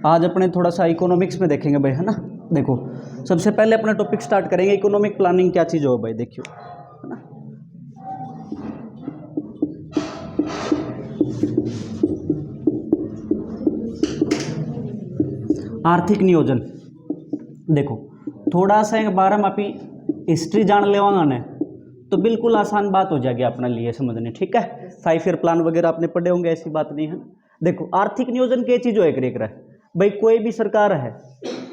आज अपने थोड़ा सा इकोनॉमिक्स में देखेंगे भाई, है ना। देखो सबसे पहले अपना टॉपिक स्टार्ट करेंगे इकोनॉमिक प्लानिंग क्या चीज़ हो भाई, देखियो, है ना। आर्थिक नियोजन, देखो थोड़ा सा एक बार हम अभी हिस्ट्री जान लेवांगा ने तो बिल्कुल आसान बात हो जाएगी अपने लिए समझने, ठीक है। 5 ईयर प्लान वगैरह आपने पढ़े होंगे, ऐसी बात नहीं है। देखो आर्थिक नियोजन के चीज़ एक रहा है भाई, कोई भी सरकार है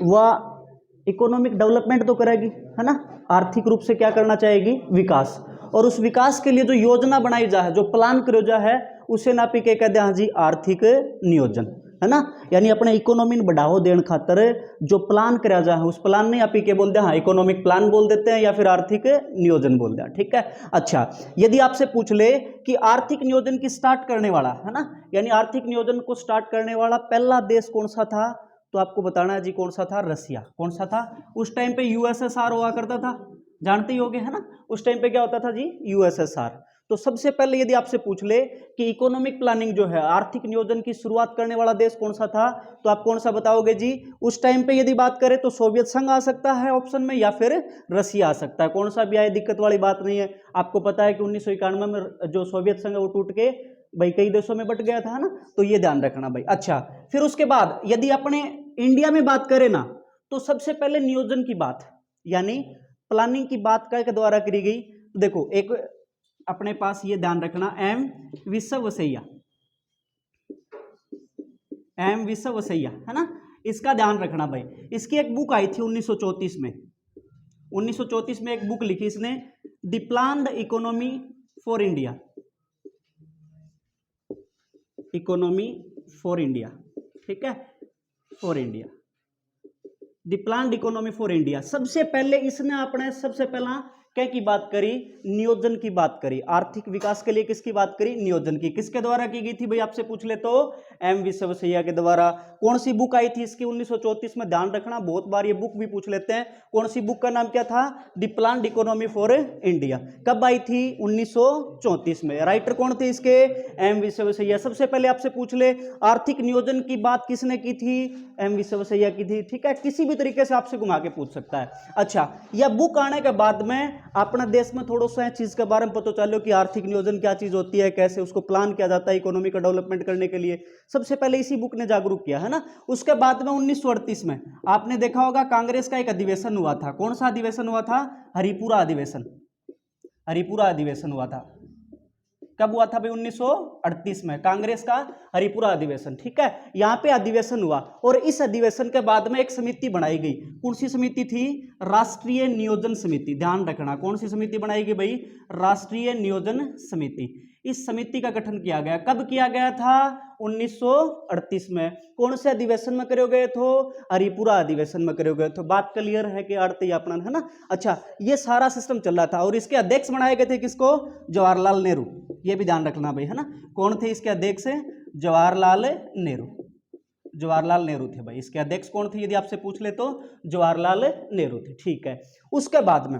वह इकोनॉमिक डेवलपमेंट तो करेगी, है ना। आर्थिक रूप से क्या करना चाहेगी, विकास, और उस विकास के लिए जो योजना बनाई जा है, जो प्लान करो जा है, उसे ना पी के कहते हैं जी आर्थिक नियोजन, है ना। यानी अपने इकोनॉमी में बढ़ावा देने खातर जो प्लान करा जा है उस प्लान ने आप के बोलते हैं, हाँ इकोनॉमिक प्लान बोल देते हैं या फिर आर्थिक नियोजन बोलते हैं, ठीक है। अच्छा, यदि आपसे पूछ ले कि आर्थिक नियोजन की स्टार्ट करने वाला, है ना, यानी आर्थिक नियोजन को स्टार्ट करने वाला पहला देश कौन सा था, तो आपको बताना है जी कौन सा था, रसिया। कौन सा था, उस टाइम पे यूएसएसआर हुआ करता था, जानते ही होगे, है ना। उस टाइम पे क्या होता था जी, यूएसएसआर। तो सबसे पहले यदि आपसे पूछ ले कि इकोनॉमिक प्लानिंग जो है, आर्थिक नियोजन की शुरुआत करने वाला देश कौन सा था, तो आप कौन सा बताओगे जी। उस टाइम पे यदि बात करें तो सोवियत संघ आ सकता है ऑप्शन में, या फिर रसिया आ सकता है। कौन सा भी आए दिक्कत वाली बात नहीं है। आपको पता है कि 1991 में जो सोवियत संघ है वो टूट के भाई कई देशों में बट गया था, है ना, तो ये ध्यान रखना भाई। अच्छा, फिर उसके बाद यदि अपने इंडिया में बात करें ना, तो सबसे पहले नियोजन की बात यानी प्लानिंग की बात के द्वारा करी गई। तो देखो एक अपने पास ये ध्यान रखना, एम विश्ववसैया, एम विश्ववसैया, है ना, इसका ध्यान रखना भाई। इसकी एक बुक आई थी 1934 में, 1934 में एक बुक लिखी इसने, the planned economy for India, economy for India, ठीक है, for India, the planned economy for India. सबसे पहले इसने अपने सबसे पहला क्या की बात करी, नियोजन की बात करी। आर्थिक विकास के लिए किसकी बात करी, नियोजन की। किसके द्वारा की गई थी भाई, आपसे पूछ ले तो एम विश्ववसैया के द्वारा। कौन सी बुक आई थी इसकी, 1934 में, ध्यान रखना, बहुत बार ये बुक भी पूछ लेते हैं। कौन सी बुक का नाम क्या था, the planned economy for India. कब आई थी, 1934 में। राइटर कौन थे इसके, एम विश्ववसैया। सबसे पहले आपसे पूछ ले आर्थिक नियोजन की बात किसने की थी, एम विश्ववसैया की थी, ठीक है। किसी भी तरीके से आपसे घुमा के पूछ सकता है। अच्छा, यह बुक आने के बाद में अपना देश में थोड़ा सा चीज के बारे में पता चलो कि आर्थिक नियोजन क्या चीज होती है, कैसे उसको प्लान किया जाता है इकोनॉमी का डेवलपमेंट करने के लिए। सबसे पहले इसी बुक ने जागरूक किया, है ना। उसके बाद में 1938 में आपने देखा होगा कांग्रेस का एक अधिवेशन हुआ था। कौन सा अधिवेशन हुआ था, हरिपुरा अधिवेशन, हरिपुरा अधिवेशन हुआ था। कब हुआ था भाई, 1938 में, कांग्रेस का हरिपुरा अधिवेशन, ठीक है। यहाँ पे अधिवेशन हुआ और इस अधिवेशन के बाद में एक समिति बनाई गई। कौन सी समिति थी, राष्ट्रीय नियोजन समिति। ध्यान रखना, कौन सी समिति बनाई गई भाई, राष्ट्रीय नियोजन समिति। इस समिति का गठन किया गया। कब किया गया था, 1938 में। कौन से अधिवेशन में करे गए थे, हरिपुरा अधिवेशन में करे गए थे। बात क्लियर है कि अर्थ ही अपना, है ना। अच्छा, ये सारा सिस्टम चल रहा था और इसके अध्यक्ष बनाए गए थे किसको, जवाहरलाल नेहरू। ये भी ध्यान रखना भाई, है ना। कौन थे इसके अध्यक्ष, जवाहरलाल नेहरू। जवाहरलाल नेहरू थे भाई इसके अध्यक्ष। कौन थे यदि आपसे पूछ ले तो जवाहरलाल नेहरू थे, ठीक है। उसके बाद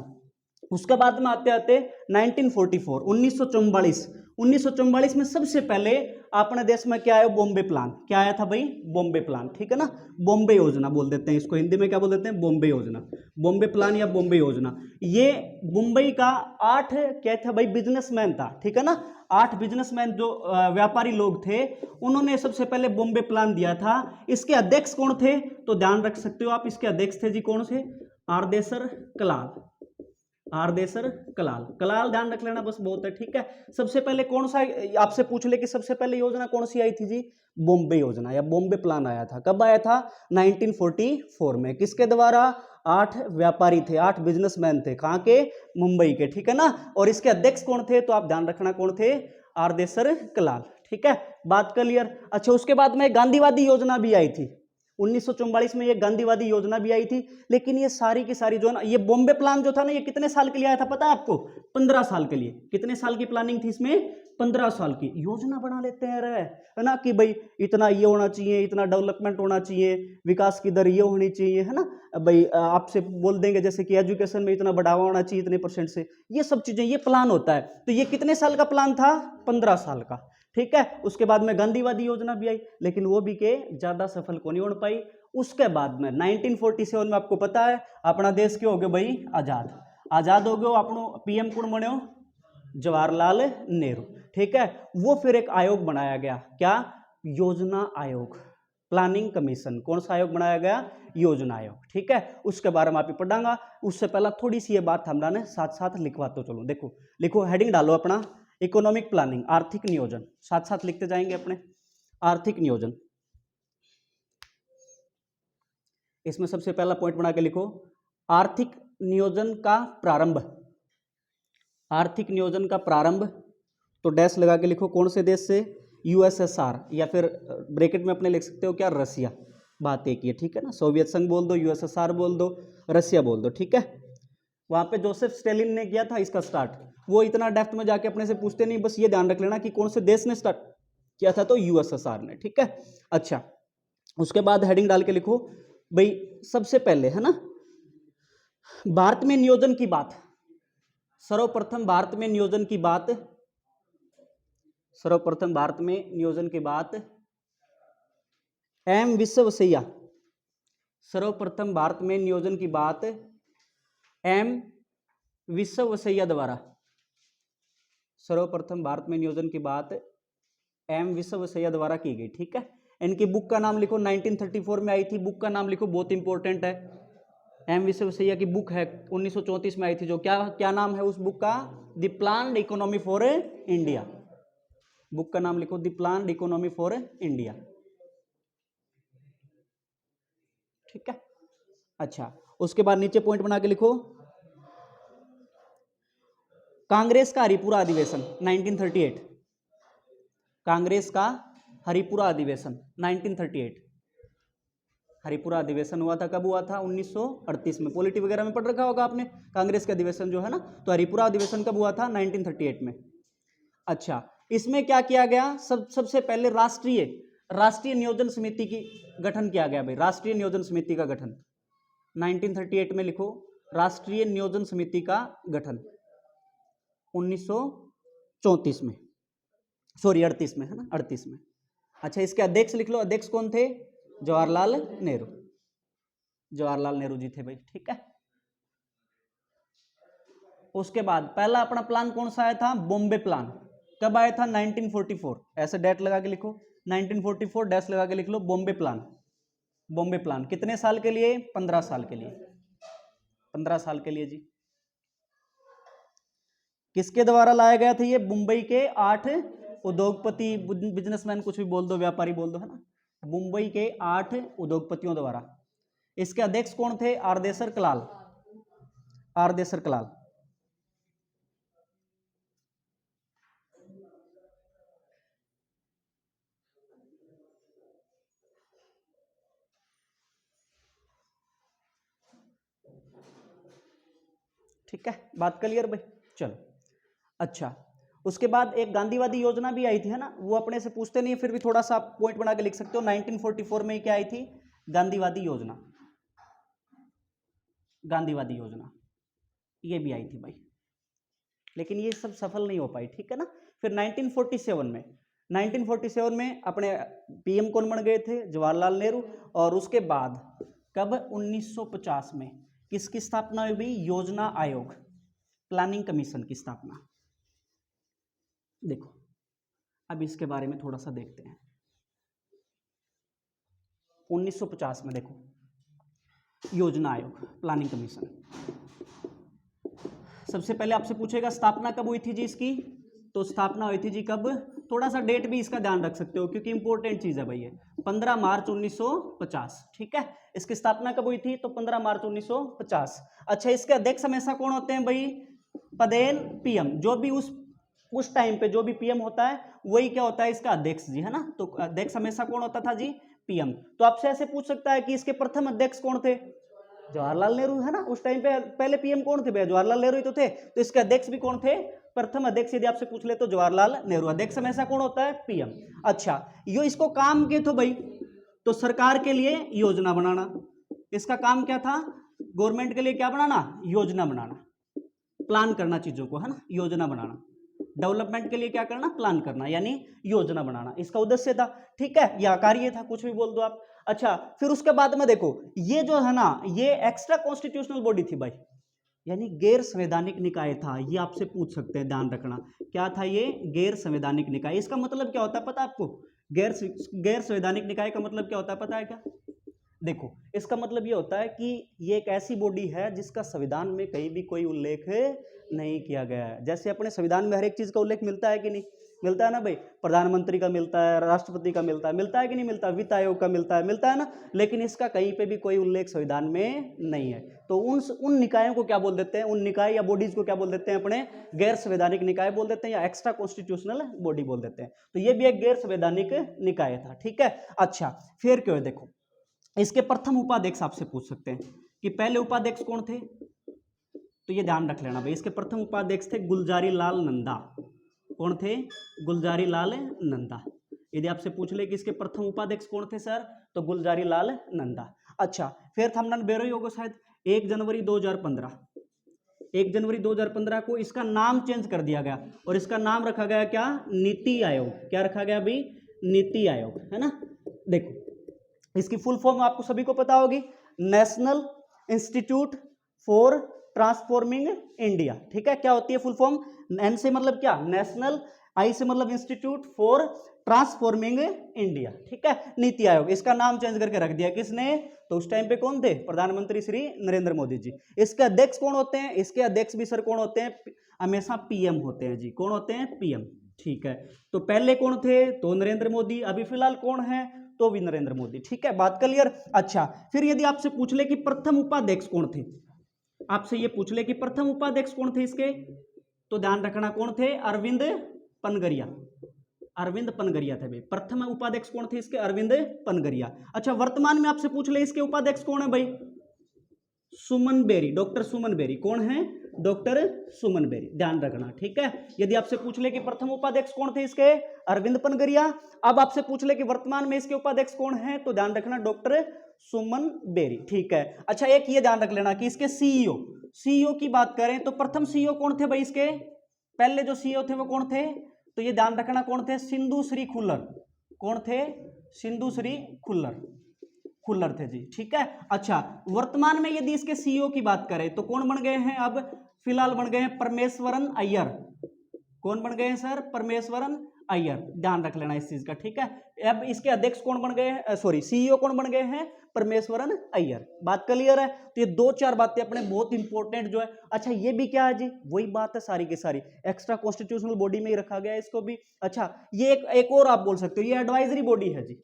में आते आते 1944, 1944 में सबसे पहले अपने देश में क्या आया, बॉम्बे प्लान। क्या आया था भाई, बॉम्बे प्लान, ठीक है ना। बॉम्बे योजना बोल देते हैं इसको, हिंदी में क्या बोल देते हैं, बॉम्बे योजना, बॉम्बे प्लान या बॉम्बे योजना। ये मुंबई का 8 क्या था भाई, बिजनेसमैन था, ठीक है ना। 8 बिजनेसमैन जो व्यापारी लोग थे, उन्होंने सबसे पहले बॉम्बे प्लान दिया था। इसके अध्यक्ष कौन थे, तो ध्यान रख सकते हो आप, इसके अध्यक्ष थे जी कौन से, आरदेसर कलाल, आरदेसर कलाल। कलाल ध्यान रख लेना बस, बहुत है, ठीक है। सबसे पहले कौन सा आपसे पूछ ले कि सबसे पहले योजना कौन सी आई थी जी, बॉम्बे योजना या बॉम्बे प्लान आया था। कब आया था, 1944 में। किसके द्वारा, 8 व्यापारी थे, 8 बिजनेसमैन थे, कहाँ के, मुंबई के, ठीक है ना। और इसके अध्यक्ष कौन थे, तो आप ध्यान रखना कौन थे, आरदेसर कलाल, ठीक है। बात क्लियर। अच्छा, उसके बाद में गांधीवादी योजना भी आई थी 1944 में, ये गांधीवादी योजना भी आई थी। लेकिन ये सारी की सारी जो है ना, ये बॉम्बे प्लान जो था ना, ये कितने साल के लिए आया था पता है आपको, 15 साल के लिए। कितने साल की प्लानिंग थी इसमें, 15 साल की। योजना बना लेते हैं रे, है ना, कि भाई इतना ये होना चाहिए, इतना डेवलपमेंट होना चाहिए, विकास की दर ये होनी चाहिए, है ना भाई। आपसे बोल देंगे जैसे कि एजुकेशन में इतना बढ़ावा होना चाहिए इतने % से, ये सब चीजें, ये प्लान होता है। तो ये कितने साल का प्लान था, 15 साल का, ठीक है। उसके बाद में गांधीवादी योजना भी आई, लेकिन वो भी के ज्यादा सफल को नहीं हो पाई। उसके बाद में 1947 में आपको पता है अपना देश क्यों हो गया भाई आजाद, आजाद हो गया। अपनो पीएम कौन बने हो, जवाहरलाल नेहरू, ठीक है। वो फिर एक आयोग बनाया गया, क्या, योजना आयोग, प्लानिंग कमीशन। कौन सा आयोग बनाया गया, योजना आयोग, ठीक है। उसके बारे में आप ही पढ़ांगा। उससे पहला थोड़ी सी ये बात हमरा ने साथ साथ लिखवा तो चलो, देखो लिखो, हेडिंग डालो अपना इकोनॉमिक प्लानिंग, आर्थिक नियोजन, साथ साथ लिखते जाएंगे अपने आर्थिक नियोजन। इसमें सबसे पहला पॉइंट बना के लिखो आर्थिक नियोजन का प्रारंभ, आर्थिक नियोजन का प्रारंभ, तो डैश लगा के लिखो कौन से देश से, यूएसएसआर, या फिर ब्रैकेट में अपने लिख सकते हो क्या, रसिया। बात एक ही है, ठीक है ना, सोवियत संघ बोल दो, यूएसएसआर बोल दो, रसिया बोल दो, ठीक है। वहां पे जोसेफ स्टेलिन ने किया था इसका स्टार्ट। वो इतना डेप्थ में जाके अपने से पूछते नहीं, बस ये ध्यान रख लेना कि कौन से देश ने स्टार्ट किया था, तो यूएसएसआर ने, ठीक है। अच्छा, उसके बाद हेडिंग डाल के लिखो भाई सबसे पहले, है ना, भारत में नियोजन की बात, सर्वप्रथम भारत में नियोजन की बात, सर्वप्रथम भारत में नियोजन की बात एम विश्वसैया, सर्वप्रथम भारत में नियोजन की बात एम विश्वसैया द्वारा, सर्वप्रथम भारत में नियोजन की बात एम विश्वसैया द्वारा की गई, ठीक है। इनकी बुक का नाम लिखो, 1934 में आई थी, बुक का नाम लिखो, बहुत इंपॉर्टेंट है। एम विश्वसैया की बुक है, 1934 में आई थी, जो क्या नाम है उस बुक का, the planned economy for India. Book का नाम लिखो, the planned economy for India, ठीक है। अच्छा, उसके बाद नीचे पॉइंट बना के लिखो कांग्रेस का हरिपुरा अधिवेशन 1938, कांग्रेस का हरिपुरा अधिवेशन 1938, हरिपुरा अधिवेशन हुआ था, कब हुआ था, 1938 में। पॉलिटी वगैरह में पढ़ रखा होगा आपने कांग्रेस का अधिवेशन जो है ना, तो हरिपुरा अधिवेशन कब हुआ था, 1938 में। अच्छा, इसमें क्या किया गया, सबसे पहले राष्ट्रीय नियोजन समिति की गठन किया गया भाई, राष्ट्रीय नियोजन समिति का गठन 1938 में लिखो, राष्ट्रीय नियोजन समिति का गठन 1934 में, सॉरी 38 में, है ना, 38 में। अच्छा, इसके अध्यक्ष लिख लो, अध्यक्ष कौन थे, जवाहरलाल नेहरू, जवाहरलाल नेहरू जी थे भाई, ठीक है। उसके बाद पहला अपना प्लान कौन सा आया था, बॉम्बे प्लान, कब आया था, 1944, ऐसे डेट लगा के लिखो, 1944 डैश लगा के लिख लो, बॉम्बे प्लान, बॉम्बे प्लान कितने साल के लिए, 15 साल के लिए, 15 साल के लिए जी। किसके द्वारा लाया गया था ये, मुंबई के 8 उद्योगपति, बिजनेसमैन कुछ भी बोल दो, व्यापारी बोल दो, है ना, मुंबई के 8 उद्योगपतियों द्वारा। इसके अध्यक्ष कौन थे, आरदेसर कलाल, आरदेसर कलाल, ठीक है, बात क्लियर भाई, चलो। अच्छा, उसके बाद एक गांधीवादी योजना भी आई थी, है ना, वो अपने से पूछते नहीं, फिर भी थोड़ा सा पॉइंट बना के लिख सकते हो। 1944 में क्या आई थी, गांधीवादी योजना, गांधीवादी योजना ये भी आई थी भाई, लेकिन ये सब सफल नहीं हो पाई, ठीक है ना। फिर 1947 में अपने पीएम कौन बन गए थे, जवाहरलाल नेहरू। और उसके बाद कब, 1950 में किसकी स्थापना हुई भाई, योजना आयोग, प्लानिंग कमीशन की स्थापना। देखो अब इसके बारे में थोड़ा सा देखते हैं। 1950 में देखो योजना आयोग, प्लानिंग कमीशन, सबसे पहले आपसे पूछेगा स्थापना कब हुई थी जी इसकी, तो स्थापना हुई थी जी कब, थोड़ा सा डेट भी इसका ध्यान रख सकते हो क्योंकि इंपॉर्टेंट चीज है भाई ये, 15 मार्च 1950, ठीक है। इसकी स्थापना कब हुई थी, तो 15 मार्च 1950। अच्छा, इसके अध्यक्ष हमेशा कौन होते हैं भाई, पदेन पीएम, जो भी उस टाइम पे जो भी पीएम होता है वही क्या होता है, इसका अध्यक्ष जी, है ना। तो अध्यक्ष हमेशा कौन होता था जी, पीएम। तो आपसे ऐसे पूछ सकता है कि इसके प्रथम अध्यक्ष कौन थे, जवाहरलाल नेहरू, है ना। उस टाइम पे पहले पीएम कौन थे भैया, जवाहरलाल नेहरू ही तो थे। तो इसके अध्यक्ष भी कौन थे, प्रथम अध्यक्ष यदि आपसे पूछ ले तो जवाहरलाल नेहरू। अध्यक्ष हमेशा कौन होता है, पीएम। अच्छा, यो इसको काम के तो भाई, तो सरकार के लिए योजना बनाना, इसका काम क्या था, गवर्नमेंट के लिए क्या बनाना, योजना बनाना, प्लान करना चीजों को, है ना, योजना बनाना। डेवलपमेंट के लिए क्या करना, प्लान करना, यानी योजना बनाना, इसका उद्देश्य था। ठीक है, या कार्य था, कुछ भी बोल दो आप। अच्छा, फिर उसके बाद में देखो ये जो है ना, ये एक्स्ट्रा कॉन्स्टिट्यूशनल बॉडी थी भाई, यानी गैर संवैधानिक निकाय था। ये आपसे पूछ सकते हैं, ध्यान रखना क्या था ये, गैर संवैधानिक निकाय। इसका मतलब क्या होता है पता है आपको, गैर संवैधानिक निकाय का मतलब क्या होता है पता है क्या? देखो, इसका मतलब ये होता है कि ये एक ऐसी बॉडी है जिसका संविधान में कहीं भी कोई उल्लेख नहीं किया गया है। जैसे अपने संविधान में हर एक चीज का उल्लेख मिलता है कि नहीं, मिलता है ना भाई, प्रधानमंत्री का मिलता है, राष्ट्रपति का मिलता है कि नहीं मिलता, वित्त आयोग का मिलता है ना, लेकिन इसका कहीं पे भी कोई उल्लेख संविधान में नहीं है। तो उन निकायों को क्या बोल देते हैं, उन निकाय या बॉडीज को क्या बोल देते हैं अपने, गैर संवैधानिक निकाय बोल देते हैं, या एक्स्ट्रा कॉन्स्टिट्यूशनल बॉडी बोल देते हैं। तो ये भी एक गैर संवैधानिक निकाय था। ठीक है, अच्छा फिर क्यों है, देखो इसके प्रथम उपाध्यक्ष आपसे पूछ सकते हैं कि पहले उपाध्यक्ष कौन थे, तो ये ध्यान रख लेना भाई, इसके प्रथम उपाध्यक्ष थे गुलजारी लाल नंदा। कौन थे, गुलजारी लाल नंदा। यदि आपसे पूछ ले कि इसके प्रथम उपाध्यक्ष कौन थे सर, तो गुलजारी लाल नंदा। अच्छा, फिर थमनन बेरो होगा शायद 1 जनवरी 2015, 1 जनवरी 2015 को इसका नाम चेंज कर दिया गया और इसका नाम रखा गया क्या, नीति आयोग। क्या रखा गया अभी, नीति आयोग, है ना। देखो इसकी फुल फॉर्म आपको सभी को पता होगी, national institute for transforming India. ठीक है, क्या होती है फुल फॉर्म, एन से मतलब क्या, नेशनल, आई से मतलब इंस्टीट्यूट फॉर ट्रांसफॉर्मिंग इंडिया। ठीक है, नीति आयोग, इसका नाम चेंज करके रख दिया किसने, तो उस टाइम पे कौन थे, प्रधानमंत्री श्री नरेंद्र मोदी जी। इसके अध्यक्ष कौन होते हैं, इसके अध्यक्ष भी सर कौन होते हैं, हमेशा पीएम होते हैं जी। कौन होते हैं, पीएम। ठीक है, तो पहले कौन थे, तो नरेंद्र मोदी, अभी फिलहाल कौन है, तो भी नरेंद्र मोदी। ठीक है, बात क्लियर। अच्छा, फिर यदि आपसे पूछ ले कि प्रथम उपाध्यक्ष कौन थे, आपसे ये पूछ ले कि प्रथम उपाध्यक्ष कौन थे इसके, तो ध्यान रखना कौन थे, अरविंद पनगरिया। अरविंद पनगरिया थे भाई, प्रथम उपाध्यक्ष कौन थे इसके, अरविंद पनगरिया। अच्छा, वर्तमान में आपसे पूछ ले इसके उपाध्यक्ष कौन है भाई, सुमन बेरी, डॉक्टर सुमन बेरी। कौन है, डॉक्टर सुमन बेरी, ध्यान रखना। ठीक है, यदि आपसे पूछ ले कि प्रथम उपाध्यक्ष कौन थे इसके, अरविंद पनगरिया। अब आपसे पूछ ले कि वर्तमान में इसके उपाध्यक्ष कौन है, तो ध्यान रखना डॉक्टर सुमन बेरी। ठीक है, अच्छा एक ये ध्यान रख लेना कि इसके सीईओ की बात करें तो प्रथम सीईओ कौन थे भाई इसके, पहले जो सीईओ थे वो कौन थे, तो ये ध्यान रखना कौन थे, सिंधु श्री खुल्लर। कौन थे, सिंधु श्री खुल्लर थे जी। ठीक है, अच्छा वर्तमान में यदि इसके सीईओ की बात करें तो कौन बन गए हैं, अब फिलहाल बन गए हैं परमेश्वरन अय्यर। कौन बन गए हैं सर, परमेश्वरन अय्यर, ध्यान रख लेना इस चीज का। ठीक है, अब इसके अध्यक्ष कौन बन गए हैं, सॉरी सीईओ कौन बन गए हैं, परमेश्वरन अय्यर। बात क्लियर है, तो ये 2-4 बातें अपने बहुत इंपॉर्टेंट जो है। अच्छा ये भी क्या है जी, वही बात है सारी की सारी, एक्स्ट्रा कॉन्स्टिट्यूशनल बॉडी में ही रखा गया है इसको भी। अच्छा ये एक और आप बोल सकते हो, ये एडवाइजरी बॉडी है जी,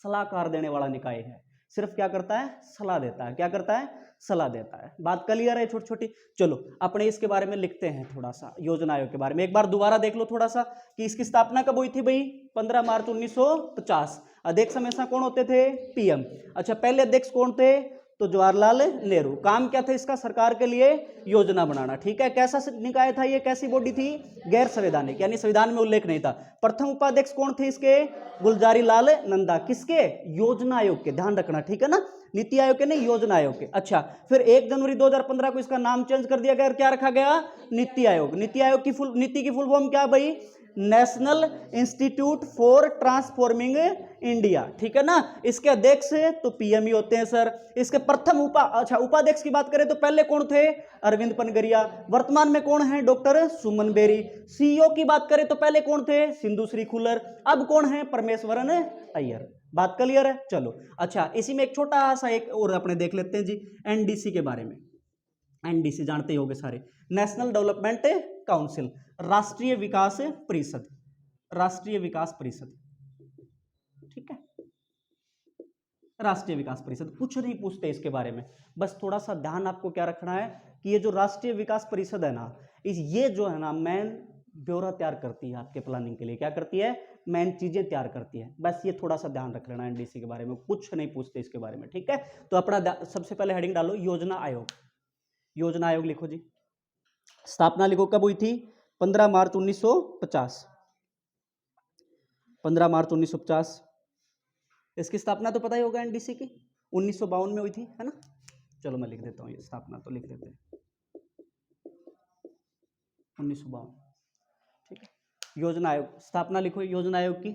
सलाहकार देने वाला निकाय है, सिर्फ क्या करता है, सलाह देता है। क्या करता है, सलाह देता है। बात क्लियर है छोटी छोटी। चलो अपने इसके बारे में लिखते हैं थोड़ा सा, योजना आयोग के बारे में एक बार दोबारा देख लो थोड़ा सा कि इसकी स्थापना कब हुई थी भाई, 15 मार्च 1950। अध्यक्ष हमेशा कौन होते थे, पीएम। अच्छा पहले अध्यक्ष कौन थे, तो जवाहरलाल नेहरू। काम क्या था इसका, सरकार के लिए योजना बनाना। ठीक है, कैसा निकाय था ये, कैसी बॉडी थी, गैर संवैधानिक, यानी संविधान में उल्लेख नहीं था। प्रथम उपाध्यक्ष कौन थे इसके, गुलजारी लाल नंदा। किसके, योजना आयोग के, ध्यान रखना। ठीक है ना, नीति आयोग के नहीं, योजना आयोग के। अच्छा फिर 1 जनवरी 2015 को इसका नाम चेंज कर दिया गया, क्या रखा गया, नीति आयोग। नीति आयोग की नीति की फुल फॉर्म क्या भाई, national institute for transforming India. ठीक है ना, इसके अध्यक्ष तो पीएम ही होते हैं सर। इसके प्रथम उपाध्यक्ष की बात करें तो पहले कौन थे, अरविंद पनगरिया। वर्तमान में कौन है, डॉक्टर सुमन बेरी। सीईओ की बात करें तो पहले कौन थे, सिंधु श्री खुल्लर। अब कौन है, परमेश्वरन अय्यर। बात क्लियर है, चलो। अच्छा इसी में एक छोटा सा एक और अपने देख लेते हैं जी, एनडीसी के बारे में। एनडीसी जानते ही होंगे सारे, नेशनल डेवलपमेंट काउंसिल, राष्ट्रीय विकास परिषद, राष्ट्रीय विकास परिषद। ठीक है, राष्ट्रीय विकास परिषद, कुछ नहीं पूछते इसके बारे में, बस थोड़ा सा ध्यान आपको क्या रखना है कि ये जो राष्ट्रीय विकास परिषद है ना, ये जो है ना मेन ब्यौरा तैयार करती है आपके प्लानिंग के लिए। क्या करती है, मेन चीजें तैयार करती है। बस ये थोड़ा सा ध्यान रख लेना, एनडीसी के बारे में कुछ नहीं पूछते इसके बारे में। ठीक है, तो अपना सबसे पहले हेडिंग डालो योजना आयोग। योजना आयोग लिखो जी, स्थापना लिखो कब हुई थी, 15 मार्च 1950। 15 मार्च 1950। इसकी स्थापना तो पता ही होगा एनडीसी की, 1952 में हुई थी, है ना। चलो मैं लिख देता हूँ, ये स्थापना तो लिख देते हैं 1952। योजना आयोग, स्थापना लिखो योजना आयोग की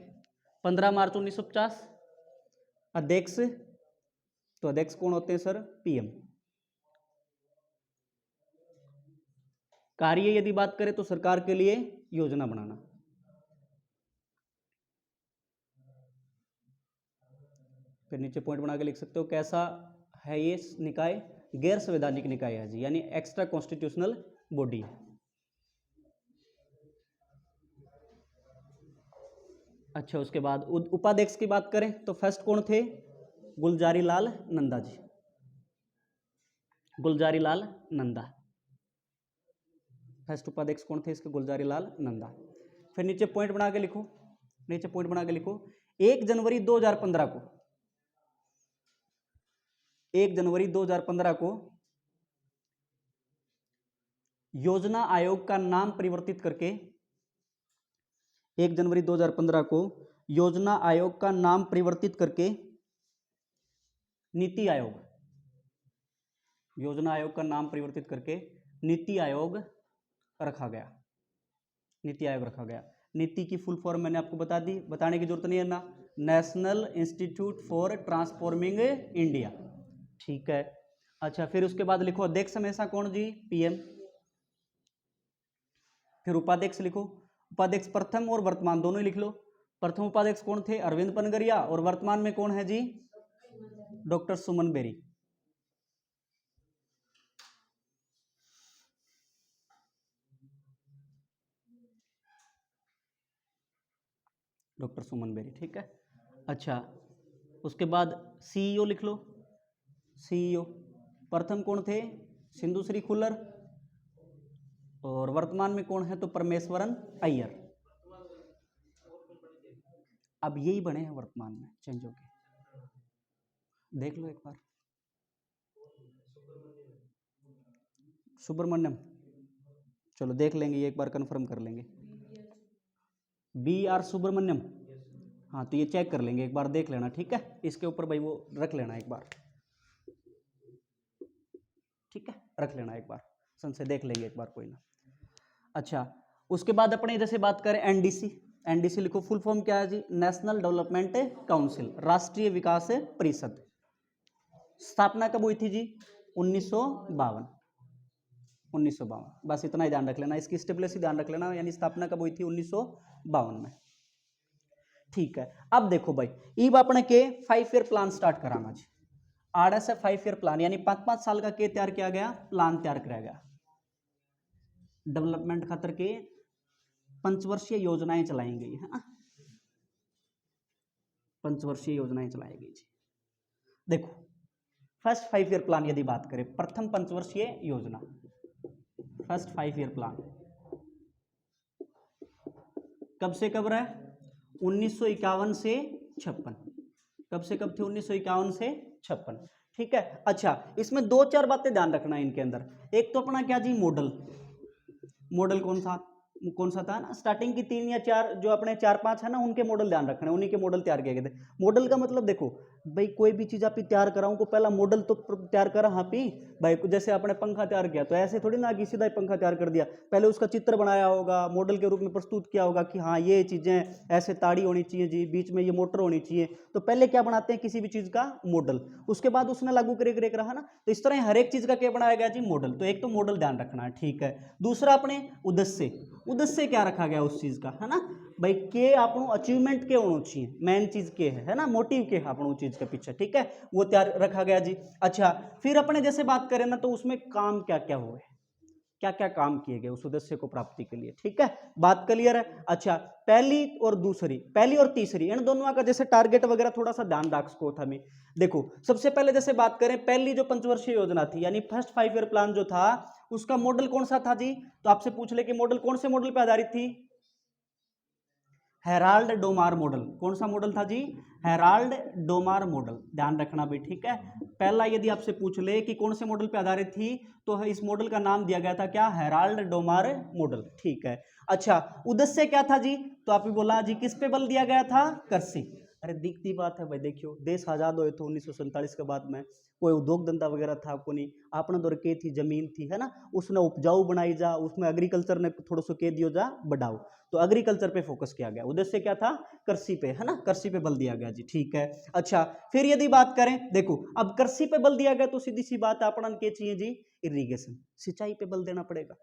15 मार्च 1950। अध्यक्ष, तो अध्यक्ष कौन होते हैं सर? पीएम। कार्य यदि बात करें तो सरकार के लिए योजना बनाना। फिर नीचे पॉइंट बना के लिख सकते हो कैसा है ये निकाय? गैर संवैधानिक निकाय है जी, यानी एक्स्ट्रा कॉन्स्टिट्यूशनल बॉडी है। अच्छा, उसके बाद उपाध्यक्ष की बात करें तो फर्स्ट कौन थे? गुलजारी लाल नंदा जी, गुलजारी लाल नंदा। फर्स्ट उपाध्यक्ष कौन थे इसके? गुलजारी लाल नंदा। फिर नीचे पॉइंट बना के लिखो, नीचे पॉइंट बना के लिखो 1 जनवरी 2015 को, 1 जनवरी 2015 को योजना आयोग का नाम परिवर्तित करके, 1 जनवरी 2015 को योजना आयोग का नाम परिवर्तित करके नीति आयोग, योजना आयोग का नाम परिवर्तित करके नीति आयोग रखा गया, नीति आयोग रखा गया। नीति की फुल फॉर्म मैंने आपको बता दी, बताने की जरूरत नहीं है ना, national institute for transforming India, ठीक है। अच्छा, फिर उसके बाद लिखो अध्यक्ष हमेशा कौन जी? पीएम। फिर उपाध्यक्ष लिखो, उपाध्यक्ष प्रथम और वर्तमान दोनों ही लिख लो। प्रथम उपाध्यक्ष कौन थे? अरविंद पनगरिया, और वर्तमान में कौन है जी? डॉक्टर सुमन बेरी, डॉक्टर सुमन बेरी, ठीक है। अच्छा, उसके बाद सीईओ लिख लो, सीईओ प्रथम कौन थे? सिंधु श्री खुल्लर, और वर्तमान में कौन है? तो परमेश्वरन अय्यर। अब यही बने हैं वर्तमान में, चेंज हो गए, देख लो एक बार। सुब्रमण्यम, चलो देख लेंगे, ये एक बार कंफर्म कर लेंगे। BR सुब्रमण्यम, हाँ तो ये चेक कर लेंगे एक बार, देख लेना, ठीक है। इसके ऊपर भाई वो रख लेना एक बार, ठीक है, रख लेना एक बार, संशय देख लेंगे एक बार, कोई ना। अच्छा, उसके बाद अपने जैसे बात करें एनडीसी, एनडीसी लिखो फुल फॉर्म क्या है जी? नेशनल डेवलपमेंट काउंसिल, राष्ट्रीय विकास परिषद। स्थापना कब हुई थी जी? 1952, 1952, बस इतना ही ध्यान रख लेना, इसकी स्टेबलिटी ध्यान रख लेना, यानी स्थापना कब हुई थी? 1952 में, ठीक है। अब देखो भाई, इब अपने के 5 ईयर प्लान स्टार्ट कराना जी, RS 5 ईयर प्लान, यानी 5-5 साल का के तैयार किया गया, प्लान तैयार कराया गया। डेवलपमेंट खातर के पंचवर्षीय योजनाएं चलाई गई है ना, पंचवर्षीय योजनाएं चलाई गई जी। देखो फर्स्ट 5 ईयर प्लान यदि बात करें, प्रथम पंचवर्षीय योजना, फर्स्ट 5 ईयर प्लान कब से कब रहा? 1951 से 56, कब से कब थे? 1951 से 56, ठीक है। अच्छा, इसमें 2-4 बातें ध्यान रखना है इनके अंदर। एक तो अपना क्या जी? मॉडल, मॉडल कौन सा था ना, स्टार्टिंग की 3 या 4 जो अपने 4-5 है ना, उनके मॉडल ध्यान रखना है, उन्हीं के मॉडल तैयार किए गए थे। मॉडल का मतलब देखो भाई, कोई भी चीज आप तैयार कराऊं को पहला मॉडल तो तैयार करा, हाँ पी भाई, जैसे आपने पंखा तैयार किया तो ऐसे थोड़ी ना कि सीधा ही पंखा तैयार कर दिया, पहले उसका चित्र बनाया होगा, मॉडल के रूप में प्रस्तुत किया होगा कि हाँ ये चीजें ऐसे ताड़ी होनी चाहिए जी, बीच में ये मोटर होनी चाहिए, तो पहले क्या बनाते हैं? किसी भी चीज का मॉडल, उसके बाद उसने लागू करे रहा ना, तो इस तरह हर एक चीज का क्या बनाया गया जी? मॉडल। तो एक तो मॉडल ध्यान रखना है, ठीक है। दूसरा अपने उद्देश्य, उद्देश्य क्या रखा गया उस चीज का, है ना भाई, के आपको अचीवमेंट के होना चाहिए, मेन चीज के है ना, मोटिव के आपको चीज के पीछे, ठीक है, वो तैयार रखा गया जी। अच्छा, फिर अपने जैसे बात करें ना, तो उसमें काम क्या क्या हुए, क्या क्या काम किए गए उस उद्देश्य को प्राप्ति के लिए, ठीक है, बात क्लियर है। अच्छा, पहली और तीसरी इन दोनों का जैसे टारगेट वगैरह थोड़ा सा ध्यान रख सको था। मैं देखो सबसे पहले जैसे बात करें, पहली जो पंचवर्षीय योजना थी, यानी फर्स्ट 5 ईयर प्लान जो था, उसका मॉडल कौन सा था जी? तो आपसे पूछ ले कि मॉडल कौन से मॉडल पर आधारित थी? Herald Domar model. कौन सा मॉडल था जी? हेराल्ड डोमार मॉडल, ध्यान रखना भी, ठीक है। पहला यदि आपसे पूछ ले कि कौन से मॉडल पे आधारित थी, तो इस मॉडल का नाम दिया गया था क्या? हेराल्ड डोमार मॉडल, ठीक है। अच्छा, उद्देश्य क्या था जी? तो आप बोला जी किस पे बल दिया गया था? कृषि, अरे दिखती बात है भाई, देखियो देश आज़ाद हुए तो 1947 के बाद में कोई उद्योग धंधा वगैरह था को नहीं, आपने दौर के थी जमीन थी है ना, उसने उपजाऊ बनाई जा, उसमें एग्रीकल्चर ने थोड़ा सा के दियो जा बढ़ाओ, तो एग्रीकल्चर पे फोकस किया गया, उद्देश्य क्या था, कृषि पे है ना, कृषि पे बल दिया गया जी। ठीक है, अच्छा फिर यदि बात करें, देखो अब कृषि पे बल दिया गया तो सीधी सी बात है अपन के चाहिए जी, इरिगेशन, सिंचाई पे बल देना पड़ेगा।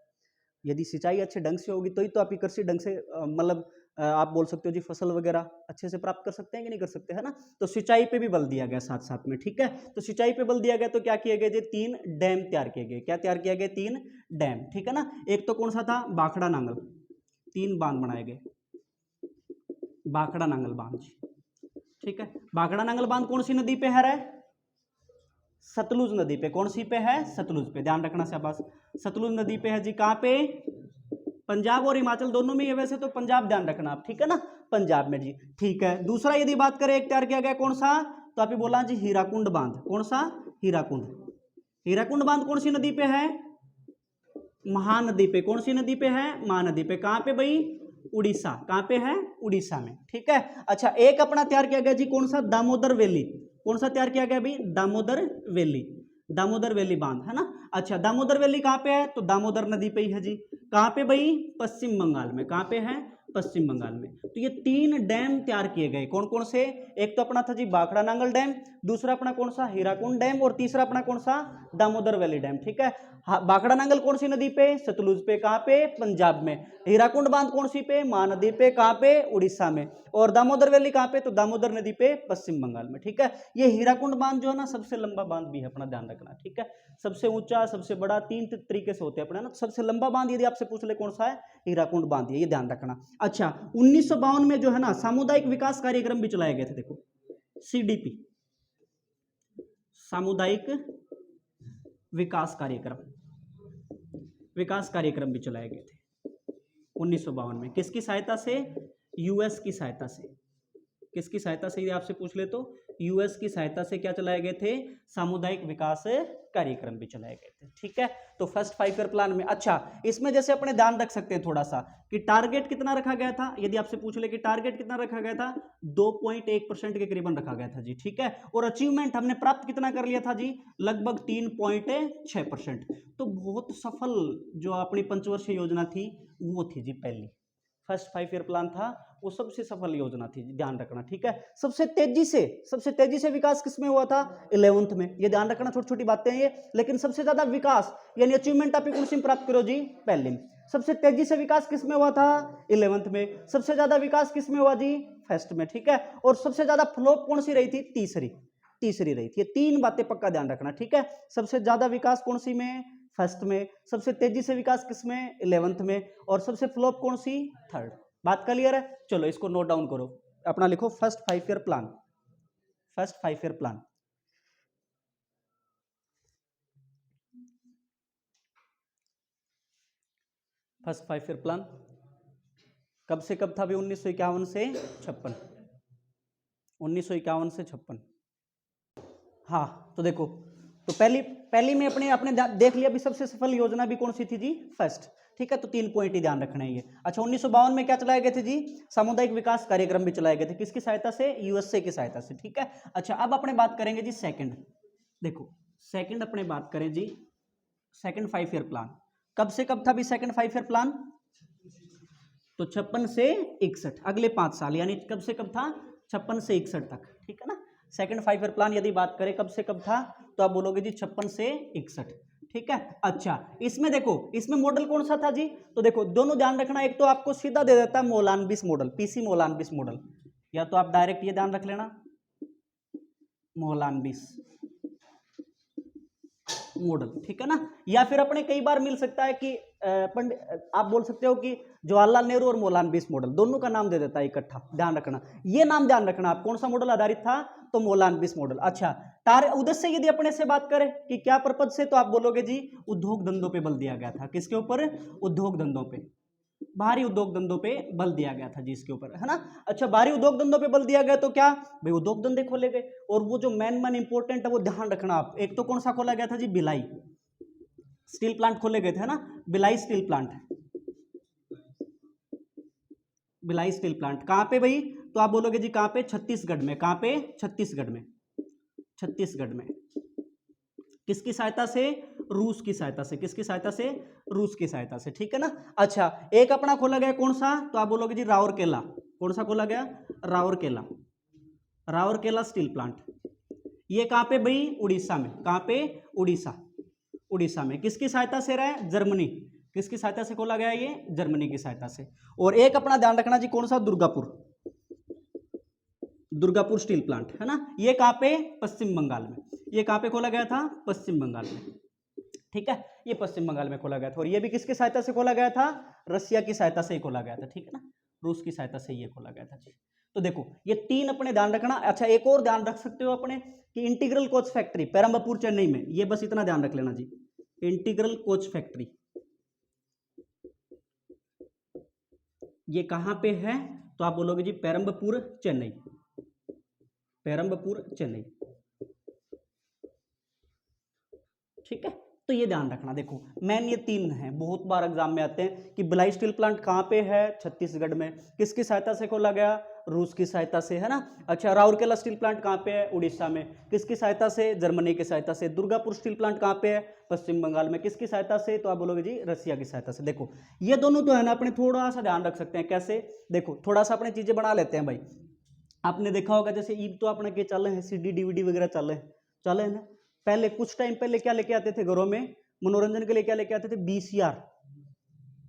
यदि सिंचाई अच्छे ढंग से होगी तो ही तो आप कृषि ढंग से मतलब आप बोल सकते हो जी फसल वगैरह अच्छे से प्राप्त कर सकते हैं कि नहीं कर सकते, है ना। तो सिंचाई पे भी बल दिया गया साथ साथ में। ठीक है, तो सिंचाई पे बल दिया गया तो क्या किए गए जी, 3 डैम तैयार किए गए। क्या तैयार किया गया, 3 डैम। ठीक है ना, एक तो कौन सा था, भाखड़ा नांगल, 3 बांध बनाए गए, भाखड़ा नांगल बांध। ठीक है, भाखड़ा नांगल बांध कौन सी नदी पे है रे, सतलुज नदी पे। कौन सी पे है, सतलुज पे, ध्यान रखना शाबाश, सतलुज नदी पे है जी। कहां पे, पंजाब और हिमाचल दोनों में है, वैसे तो पंजाब ध्यान रखना आप, ठीक है ना, पंजाब में जी। ठीक है, दूसरा यदि बात करें एक तैयार किया गया कौन सा, तो आप बोला जी हीराकुंड बांध। कौन सा, हीराकुंड। हीराकुंड बांध कौन सी नदी पे है, महानदी पे। कौन सी नदी पे है, महानदी पे। कहां पे भाई, उड़ीसा। कहां पे है, उड़ीसा में। ठीक है, अच्छा एक अपना तैयार किया गया जी कौन सा, दामोदर वैली। कौन सा तैयार किया गया भाई, दामोदर वैली, दामोदर वैली बांध, है ना। अच्छा दामोदर वैली कहां पे है, तो दामोदर नदी पे ही है जी। कहां पे भाई, पश्चिम बंगाल में। कहां पे है, पश्चिम बंगाल में। तो ये 3 डैम तैयार किए गए, कौन कौन से, एक तो अपना था जी भाखड़ा नांगल डैम, दूसरा अपना कौन सा, हीराकुंड डैम, और तीसरा अपना कौन सा, दामोदर वैली डैम। ठीक है, भाखड़ा नांगल कौन सी नदी पे, सतलुज पे। कहां पे, पंजाब में। हीराकुंड बांध कौन सी पे, महानदी पे। कहां पे, उड़ीसा में। और दामोदर वैली कहां पे, तो दामोदर नदी पे, पश्चिम बंगाल में। ठीक है, ये हीराकुंड बांध जो है ना सबसे लंबा बांध भी है, अपना ध्यान रखना। ठीक है, सबसे ऊंचा, सबसे बड़ा, 3 तरीके से होते हैं अपने ना। सबसे लंबा बांध यदि आपसे पूछ ले कौन सा है, हीराकुंड बांध, ये ध्यान रखना। अच्छा 1952 में जो है ना सामुदायिक विकास कार्यक्रम भी चलाए गए थे, देखो सीडीपी, सामुदायिक विकास कार्यक्रम, विकास कार्यक्रम भी चलाए गए थे 1952 में। किसकी सहायता से, यूएस की सहायता से। किसकी सहायता से, यदि आपसे पूछ ले तो यूएस की सहायता से क्या चलाए गए थे, सामुदायिक विकास कार्यक्रम भी चलाए गए थे। ठीक है, तो फर्स्ट 5 ईयर प्लान में, अच्छा इसमें जैसे अपने ध्यान रख सकते हैं थोड़ा सा कि टारगेट कितना रखा गया था, यदि आपसे पूछ ले कि टारगेट कितना रखा गया था, 2.1% के करीबन रखा गया था जी। ठीक है, और अचीवमेंट हमने प्राप्त कितना कर लिया था जी, लगभग 3.6%। तो बहुत सफल जो अपनी पंचवर्षीय योजना थी वो थी जी पहली, फर्स्ट 5 ईयर प्लान था वो सबसे सफल योजना थी, ध्यान रखना। ठीक है, सबसे तेजी से विकास किसमें हुआ था, 11th में। ये ध्यान रखना, छोटी छोटी बातें हैं ये, लेकिन सबसे ज्यादा विकास यानी अचीवमेंट आप कौन सी प्राप्त करो जी, पहले में। सबसे तेजी से विकास किसमें हुआ था, 11th में। सबसे ज्यादा विकास किसमें हुआ जी, फर्स्ट में। ठीक है, और सबसे ज्यादा फ्लॉप कौन सी रही थी, तीसरी रही थी। ये 3 बातें पक्का ध्यान रखना। ठीक है, सबसे ज्यादा विकास कौन सी में, फर्स्ट में। सबसे तेजी से विकास किसमें, 11th में। और सबसे फ्लॉप कौन सी, थर्ड। बात क्लियर है, चलो इसको नोट डाउन करो, अपना लिखो first 5 year plan, first 5 year plan. First 5 year plan कब से कब था भी, 1951 से 56, 1951 से 56। हाँ तो देखो, तो पहली में अपने देख लिया भी सबसे सफल योजना भी कौन सी थी जी, फर्स्ट। ठीक है, तो 3 पॉइंट ही ध्यान रखना है ये। अच्छा 1952 में क्या चलाए गए थे जी, सामुदायिक विकास कार्यक्रम भी चलाए गए थे, किसकी सहायता से, यूएसए की सहायता से। ठीक है, अच्छा अब अपने बात करेंगे जी सेकंड, देखो सेकंड अपने बात करें जी, सेकंड 5 ईयर प्लान कब से कब था भी, सेकंड 5 ईयर प्लान तो 56 से 61, अगले 5 साल, यानी कब से कब था, 56 से 61 तक। ठीक है ना, सेकंड 5 ईयर प्लान यदि बात करें कब से कब था, तो आप बोलोगे जी 56 से 61। ठीक है, अच्छा इसमें देखो, इसमें मॉडल कौन सा था जी, तो देखो दोनों ध्यान रखना, एक तो आपको सीधा दे देता है मोलानबिस मॉडल, पीसी मोलानबिस मॉडल, या तो आप डायरेक्ट ये ध्यान रख लेना मोलानबिस मॉडल। ठीक है ना, या फिर अपने कई बार मिल सकता है कि आप बोल सकते हो कि जवाहरलाल नेहरू और मोलानबिस मॉडल, दोनों का नाम दे देता है इकट्ठा, ध्यान रखना, ये नाम ध्यान रखना आप, कौन सा मॉडल आधारित था, तो मोलानबिस मॉडल। अच्छा उद्देश्य यदि अपने से बात करें कि क्या पर्पज से, तो आप बोलोगे जी उद्योग धंधों पे बल दिया गया था, किसके ऊपर, उद्योग धंधों पे, बाहरी उद्योग धंधों पे बल दिया गया था जी इसके ऊपर, है ना। अच्छा बाहरी उद्योग धंधों पे बल दिया गया तो क्या भाई, उद्योग धंधे खोले गए, और वो जो मेन इंपॉर्टेंट है वो ध्यान रखना आप, एक तो कौन सा खोला गया था जी, भिलाई स्टील प्लांट खोले गए थे, है ना, Bhilai steel plant, Bhilai steel plant कहां पे भाई, तो आप बोलोगे जी कहां पे, छत्तीसगढ़ में। कहां पे, छत्तीसगढ़ में। छत्तीसगढ़ में किसकी सहायता से, रूस की सहायता से। किसकी सहायता से, रूस की सहायता से, ठीक है ना। अच्छा, एक अपना खोला गया कौन सा, तो आप बोलोगे जी राउरकेला। कौन सा खोला गया, राउरकेला। Rourkela steel plant. ये कहां पे भाई, उड़ीसा में। कहां पे, उड़ीसा। उड़ीसा में किसकी सहायता से रहा है, जर्मनी। किसकी सहायता से खोला गया ये, जर्मनी की सहायता से। और एक अपना ध्यान रखना जी कौन सा, दुर्गापुर। दुर्गापुर स्टील प्लांट, है ना। ये कहां पे, पश्चिम बंगाल में। ये कहां पे खोला गया था, पश्चिम बंगाल में, ठीक है। ये पश्चिम बंगाल में खोला गया था। और ये भी किसकी सहायता से खोला गया था, रसिया की सहायता से ही खोला गया था, ठीक है ना। रूस की सहायता से ये खोला गया था जी। तो देखो ये तीन अपने ध्यान रखना। अच्छा, एक और ध्यान रख सकते हो अपने कि इंटीग्रल कोच फैक्ट्री पेरम्बपूर चेन्नई में, ये बस इतना ध्यान रख लेना जी। इंटीग्रल कोच फैक्ट्री ये कहां पे है, तो आप बोलोगे जी पेरम्बपूर चेन्नई। पेरम्बपूर चेन्नई, ठीक है। तो ये ध्यान रखना। देखो मेन ये तीन है, बहुत बार एग्जाम में आते हैं कि भिलाई स्टील प्लांट कहां पे है, छत्तीसगढ़ में। किसकी सहायता से खोला गया, रूस की सहायता से, है ना। अच्छा, राउरकेला स्टील प्लांट कहां पे है, उड़ीसा में। किसकी सहायता से, जर्मनी की सहायता से। दुर्गापुर स्टील प्लांट कहां पे है, पश्चिम बंगाल में। किसकी सहायता से, तो आप बोलोगे जी रसिया की सहायता से। देखो ये दोनों तो है ना, अपने थोड़ा सा ध्यान रख सकते हैं। कैसे, देखो थोड़ा सा अपने चीजें बना लेते हैं भाई। आपने देखा होगा जैसे ईद तो अपने के चल रहे हैं, सीडी डीवीडी वगैरह चल रहे हैं ना। पहले कुछ टाइम पहले क्या लेके आते थे घरों में, मनोरंजन के लिए क्या लेके आते थे, बीसीआर।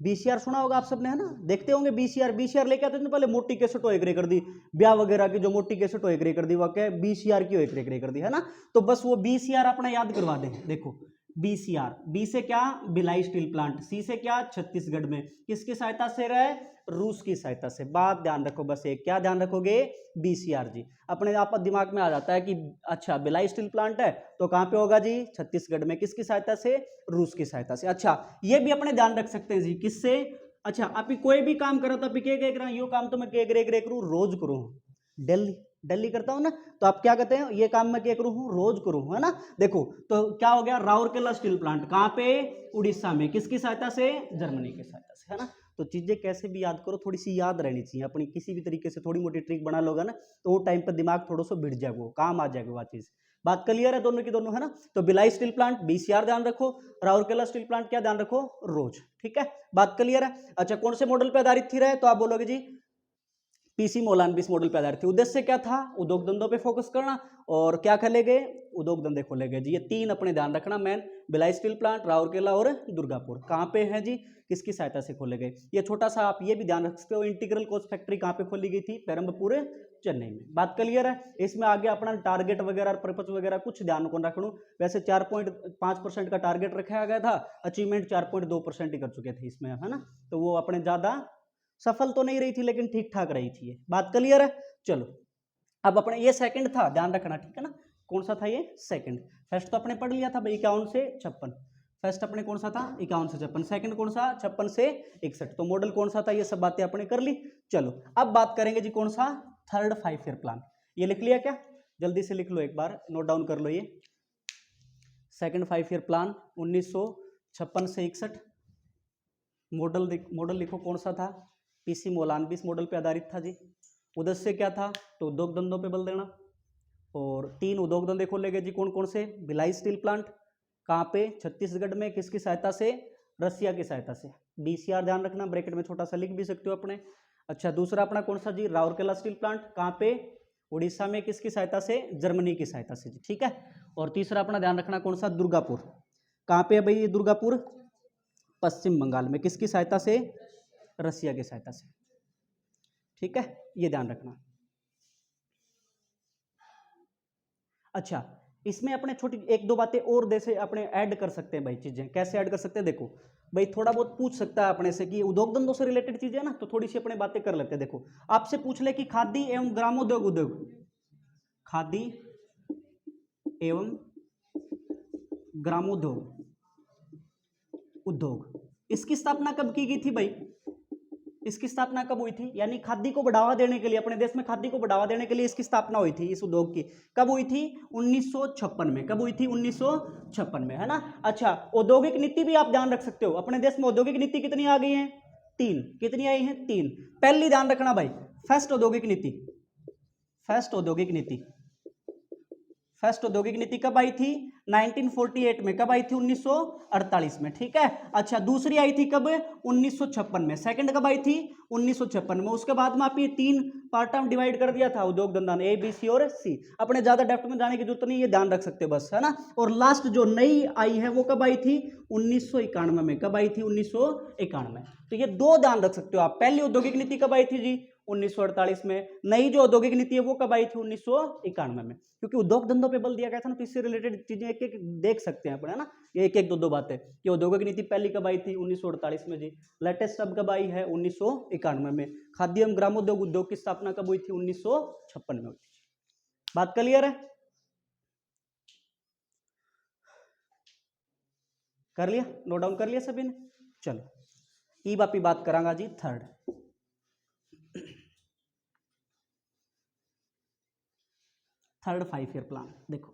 बीसीआर सुना होगा आप सबने, है ना, देखते होंगे बीसीआर। बीसीआर लेके आते थे पहले, मोटी कैसेट एक रे कर दी, ब्याह वगैरह की जो मोटी कैसेट एक रे कर दी, वह क्या बीसीआर की एक रे कर दी, है ना। तो बस वो बीसीआर अपना याद करवा दें। देखो बीसीआर, बी से क्या, भिलाई स्टील प्लांट। सी से क्या, छत्तीसगढ़ में। किसकी सहायता से रहे, रूस की सहायता से। बात ध्यान रखो, बस एक क्या ध्यान रखोगे, बीसीआर जी। अपने आप दिमाग में आ जाता है कि अच्छा भिलाई स्टील प्लांट है तो कहां पे होगा जी, छत्तीसगढ़ में। किसकी सहायता से, रूस की सहायता से। अच्छा, ये भी अपने ध्यान रख सकते हैं जी, किससे। अच्छा, आप कोई भी काम करो तो आप क्या यो काम तो मैं करूँ, रोज करूँ, डेली डेली करता हूं ना। तो आप क्या कहते हैं, ये काम मैं क्या करूं, रोज करूं, है ना। देखो तो क्या हो गया, राउरकेला स्टील प्लांट कहां पे, उड़ीसा में। किसकी सहायता से, जर्मनी की सहायता से, है ना। तो चीजें कैसे भी याद करो, थोड़ी सी याद रहनी चाहिए अपनी। किसी भी तरीके से थोड़ी मोटी ट्रिक बना लोगे ना, तो वो टाइम पर दिमाग थोड़ा सा भिड़ जाएगा, काम आ जाएगा वह चीज। बात क्लियर है दोनों की दोनों, है ना। तो भिलाई स्टील प्लांट बीसीआर ध्यान रखो, राउरकेला स्टील प्लांट क्या ध्यान रखो, रोज, ठीक है। बात क्लियर है। अच्छा, कौन से मॉडल पे आधारित थी रहे, तो आप बोलोगे जी पीसी मोलानबिस मॉडल पे आधारित थी। उद्देश्य क्या था, उद्योग धंधों पे फोकस करना। और क्या खोले गए, उद्योग धंधे खोले गए जी। ये तीन अपने ध्यान रखना man, Bhilai steel plant, Rourkela और दुर्गापुर। कहाँ पे है जी, किसकी सहायता से खोले गए। ये छोटा सा आप ये भी ध्यान रख सकते हो, इंटीग्रल कोच फैक्ट्री कहाँ पे खोली गई थी, पेरम्बपूर चेन्नई में। बात क्लियर है। इसमें आगे अपना टारगेट वगैरह, पर्पज वगैरह कुछ ध्यान को रखना। वैसे 4.5% का टारगेट रखा गया था, अचीवमेंट 4.2% ही कर चुके थे इसमें, है ना। तो वो अपने ज्यादा सफल तो नहीं रही थी, लेकिन ठीक ठाक रही थी। ये बात क्लियर है। चलो अब अपने ये सेकंड था, ध्यान रखना, ठीक है ना। कौन सा था ये, सेकंड। फर्स्ट तो अपने पढ़ लिया था भाई, 51 से 56। फर्स्ट अपने कौन सा था, 51 से 56। सेकंड कौन सा, 56 से 61। तो मॉडल कौन सा था, ये सब बातें अपने कर ली। चलो अब बात करेंगे जी कौन सा, थर्ड 5 ईयर प्लान। ये लिख लिया क्या, जल्दी से लिख लो, एक बार नोट डाउन कर लो। ये सेकंड 5 ईयर प्लान 1956 से 61। मॉडल लिखो कौन सा था, पीसी मोलानबिस मॉडल पे आधारित था जी। उद्देश्य क्या था, तो उद्योग धंधों पे बल देना। और 3 उद्योग धंधे खोले गए जी, कौन कौन से, भिलाई स्टील प्लांट कहाँ पे, छत्तीसगढ़ में। किसकी सहायता से, रसिया की सहायता से। बीसीआर ध्यान रखना, ब्रैकेट में छोटा सा लिख भी सकते हो अपने। अच्छा, दूसरा अपना कौन सा जी, राउरकेला स्टील प्लांट कहाँ पे, उड़ीसा में। किसकी सहायता से, जर्मनी की सहायता से जी, ठीक है। और तीसरा अपना ध्यान रखना कौन सा, दुर्गापुर कहाँ पे है भाई, ये दुर्गापुर पश्चिम बंगाल में। किसकी सहायता से, रसिया की सहायता से, ठीक है। ये ध्यान रखना। अच्छा, इसमें अपने छोटी एक दो बातें और जैसे अपने ऐड कर सकते हैं भाई। चीजें कैसे ऐड कर सकते हैं, देखो भाई थोड़ा बहुत पूछ सकता है अपने से कि उद्योग धंधों से रिलेटेड चीजें है ना, तो थोड़ी सी अपने बातें कर लेते हैं। देखो आपसे पूछ ले कि खादी एवं ग्रामोद्योग उद्योग, खादी एवं ग्रामोद्योग उद्योग, इसकी स्थापना कब की गई थी भाई, इसकी स्थापना कब हुई थी, यानी खादी को बढ़ावा देने के लिए, अपने देश में खादी को बढ़ावा देने के लिए इसकी स्थापना हुई थी, इस उद्योग की। कब हुई थी, 1956 में। कब हुई थी, 1956 में, है ना। अच्छा, औद्योगिक नीति भी आप ध्यान रख सकते हो। अपने देश में औद्योगिक नीति कितनी आ गई है, 3। कितनी आई है, 3। पहली ध्यान रखना भाई, फर्स्ट औद्योगिक नीति फर्स्ट औद्योगिक नीति, फर्स्ट औद्योगिक नीति कब आई थी? 1948 में। कब आई थी? 1948 में, ठीक है। अच्छा, दूसरी आई थी कब? 1956 में। सेकंड कब आई थी? 1956 में। उसके बाद में आप ये 3 पार्ट में डिवाइड कर दिया था उद्योग धंधा ने, ए बी सी और सी। अपने ज्यादा डेप्थ में जाने की जरूरत नहीं, ये ध्यान रख सकते हो बस, है ना। और लास्ट जो नई आई है वो कब आई थी? 1991 में। कब आई थी? 1991। तो ये 2 ध्यान रख सकते हो आप। पहली औद्योगिक नीति कब आई थी जी? 1948 में। नई जो औद्योगिक नीति है वो कब आई थी? 1991 में। क्योंकि उद्योग धंधों पे बल दिया गया था ना, तो इससे रिलेटेड चीजें एक एक देख सकते हैं अपन, है ना। ये एक एक दो बातें कि औद्योगिक नीति पहली कब आई थी? 1948 में जी। लेटेस्ट अब कब आई है? 1991 में। खाद्य एवं ग्रामोद्योग उद्योग की स्थापना कब हुई थी? 1956 में हुई थी। बात क्लियर है? कर लिया? नोट डाउन कर लिया सभी ने? चलो, ई बापी बात करांगा जी थर्ड। थर्ड 5 ईयर प्लान देखो।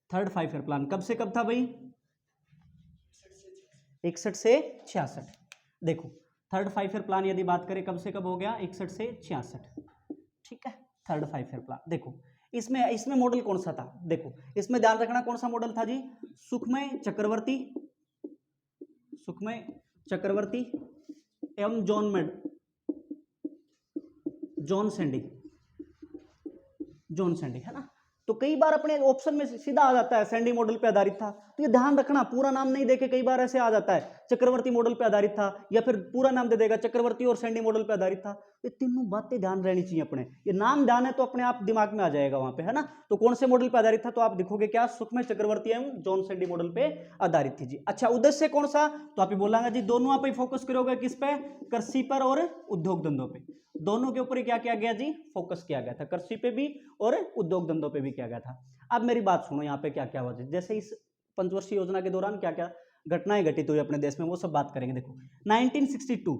थर्ड 5 ईयर प्लान कब से कब था भाई? 61 से 66। देखो, थर्ड 5 ईयर प्लान यदि बात करें कब से कब हो गया? 61 से 66, ठीक है। थर्ड 5 ईयर प्लान देखो, इसमें मॉडल कौन सा था? देखो, इसमें ध्यान रखना कौन सा मॉडल था जी? सुखमय चक्रवर्ती, सुखमय चक्रवर्ती एवं जॉन सैंडी, है ना। तो कई बार अपने ऑप्शन में सीधा आ जाता है सैंडी मॉडल पे आधारित था, तो ये ध्यान रखना, पूरा नाम नहीं देके कई बार ऐसे आ जाता है चक्रवर्ती मॉडल पे आधारित था, या फिर पूरा नाम दे देगा चक्रवर्ती और सैंडी मॉडल पे आधारित था। ये तीनों बातें ध्यान रहनी चाहिए अपने। ये नाम ध्यान है तो अपने आप दिमाग में आ जाएगा वहां पे, है ना। तो कौन से मॉडल पे आधारित था? तो आप दिखोगे क्या? सुखमय चक्रवर्ती एवं जॉन सैंडी मॉडल पे आधारित थी जी। अच्छा, उद्देश्य कौन सा? तो आप ही बोलांगा जी दोनों आप ही फोकस करोगे किस पे? कृषि पर और उद्योग धंधों पे। दोनों के ऊपर क्या किया गया जी? फोकस किया गया था, कृषि पे भी और उद्योग धंधों पे भी किया गया था। अब मेरी बात सुनो, यहाँ पे क्या क्या हुआ, जैसे इस पंचवर्षीय योजना के दौरान क्या क्या घटनाएं घटित हुई अपने देश में, वो सब बात करेंगे। देखो, 1962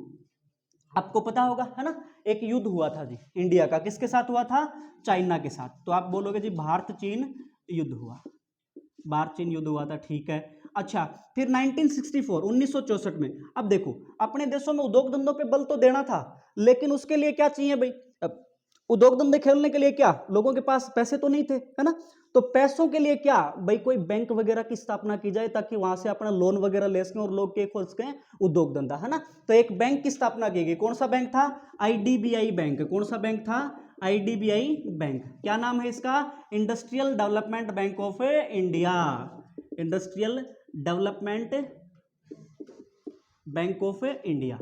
आपको पता होगा, है ना, एक युद्ध हुआ था जी इंडिया का। किसके साथ हुआ था? चाइना के साथ। तो आप बोलोगे जी भारत चीन युद्ध हुआ, भारत चीन युद्ध हुआ था, ठीक है। अच्छा, फिर 1964 1964 में, अब देखो अपने देशों में उद्योग धंधों पे बल तो देना था, लेकिन उसके लिए क्या चाहिए भाई? अब उद्योग धंधे खेलने के लिए क्या, लोगों के पास पैसे तो नहीं थे, है ना। तो पैसों के लिए क्या भाई? कोई बैंक वगैरह की स्थापना की जाए ताकि वहां से अपना लोन वगैरह ले सकें और लोग के खोल सकें उद्योग धंधा, है ना। तो एक बैंक की स्थापना की गई। कौन सा बैंक था? IDBI bank. कौन सा बैंक था? IDBI bank. क्या नाम है इसका? Industrial development bank of India. Industrial development bank of India,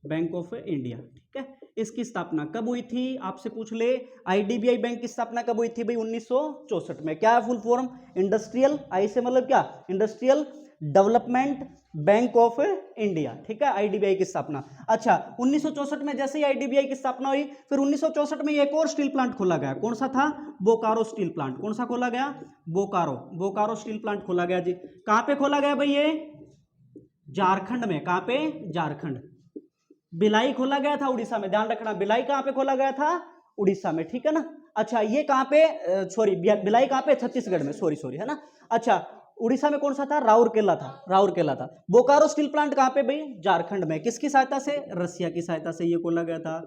bank of India, ठीक है। इसकी स्थापना कब हुई थी? आपसे पूछ ले, आईडीबीआई बैंक की स्थापना कब हुई थी भाई? 1964 में। क्या है फुल फॉर्म? इंडस्ट्रियल, आई से मतलब क्या? Industrial development bank of India, ठीक है, आईडीबीआई की स्थापना। अच्छा, 1964 में जैसे ही आईडीबीआई की स्थापना हुई, फिर 1964 में एक और स्टील प्लांट खोला गया। कौन सा था? Bokaro steel plant. कौन सा खोला गया? बोकारो स्टील प्लांट खोला गया जी। कहां पे खोला गया भाई? ये झारखंड में। कहां पे? झारखंड। भिलाई खोला गया था उड़ीसा में, ध्यान रखना। भिलाई कहां पे खोला गया था? उड़ीसा में, ठीक है ना। अच्छा, ये कहां पे? सॉरी, भिलाई कहां पे? छत्तीसगढ़ में, सॉरी, है ना। अच्छा, उड़ीसा में कौन सा था? राउरकेला था। बोकारो स्टील प्लांट कहां पे भाई? झारखंड में। किसकी सहायता से? रसिया की सहायता से ये खोला गया था।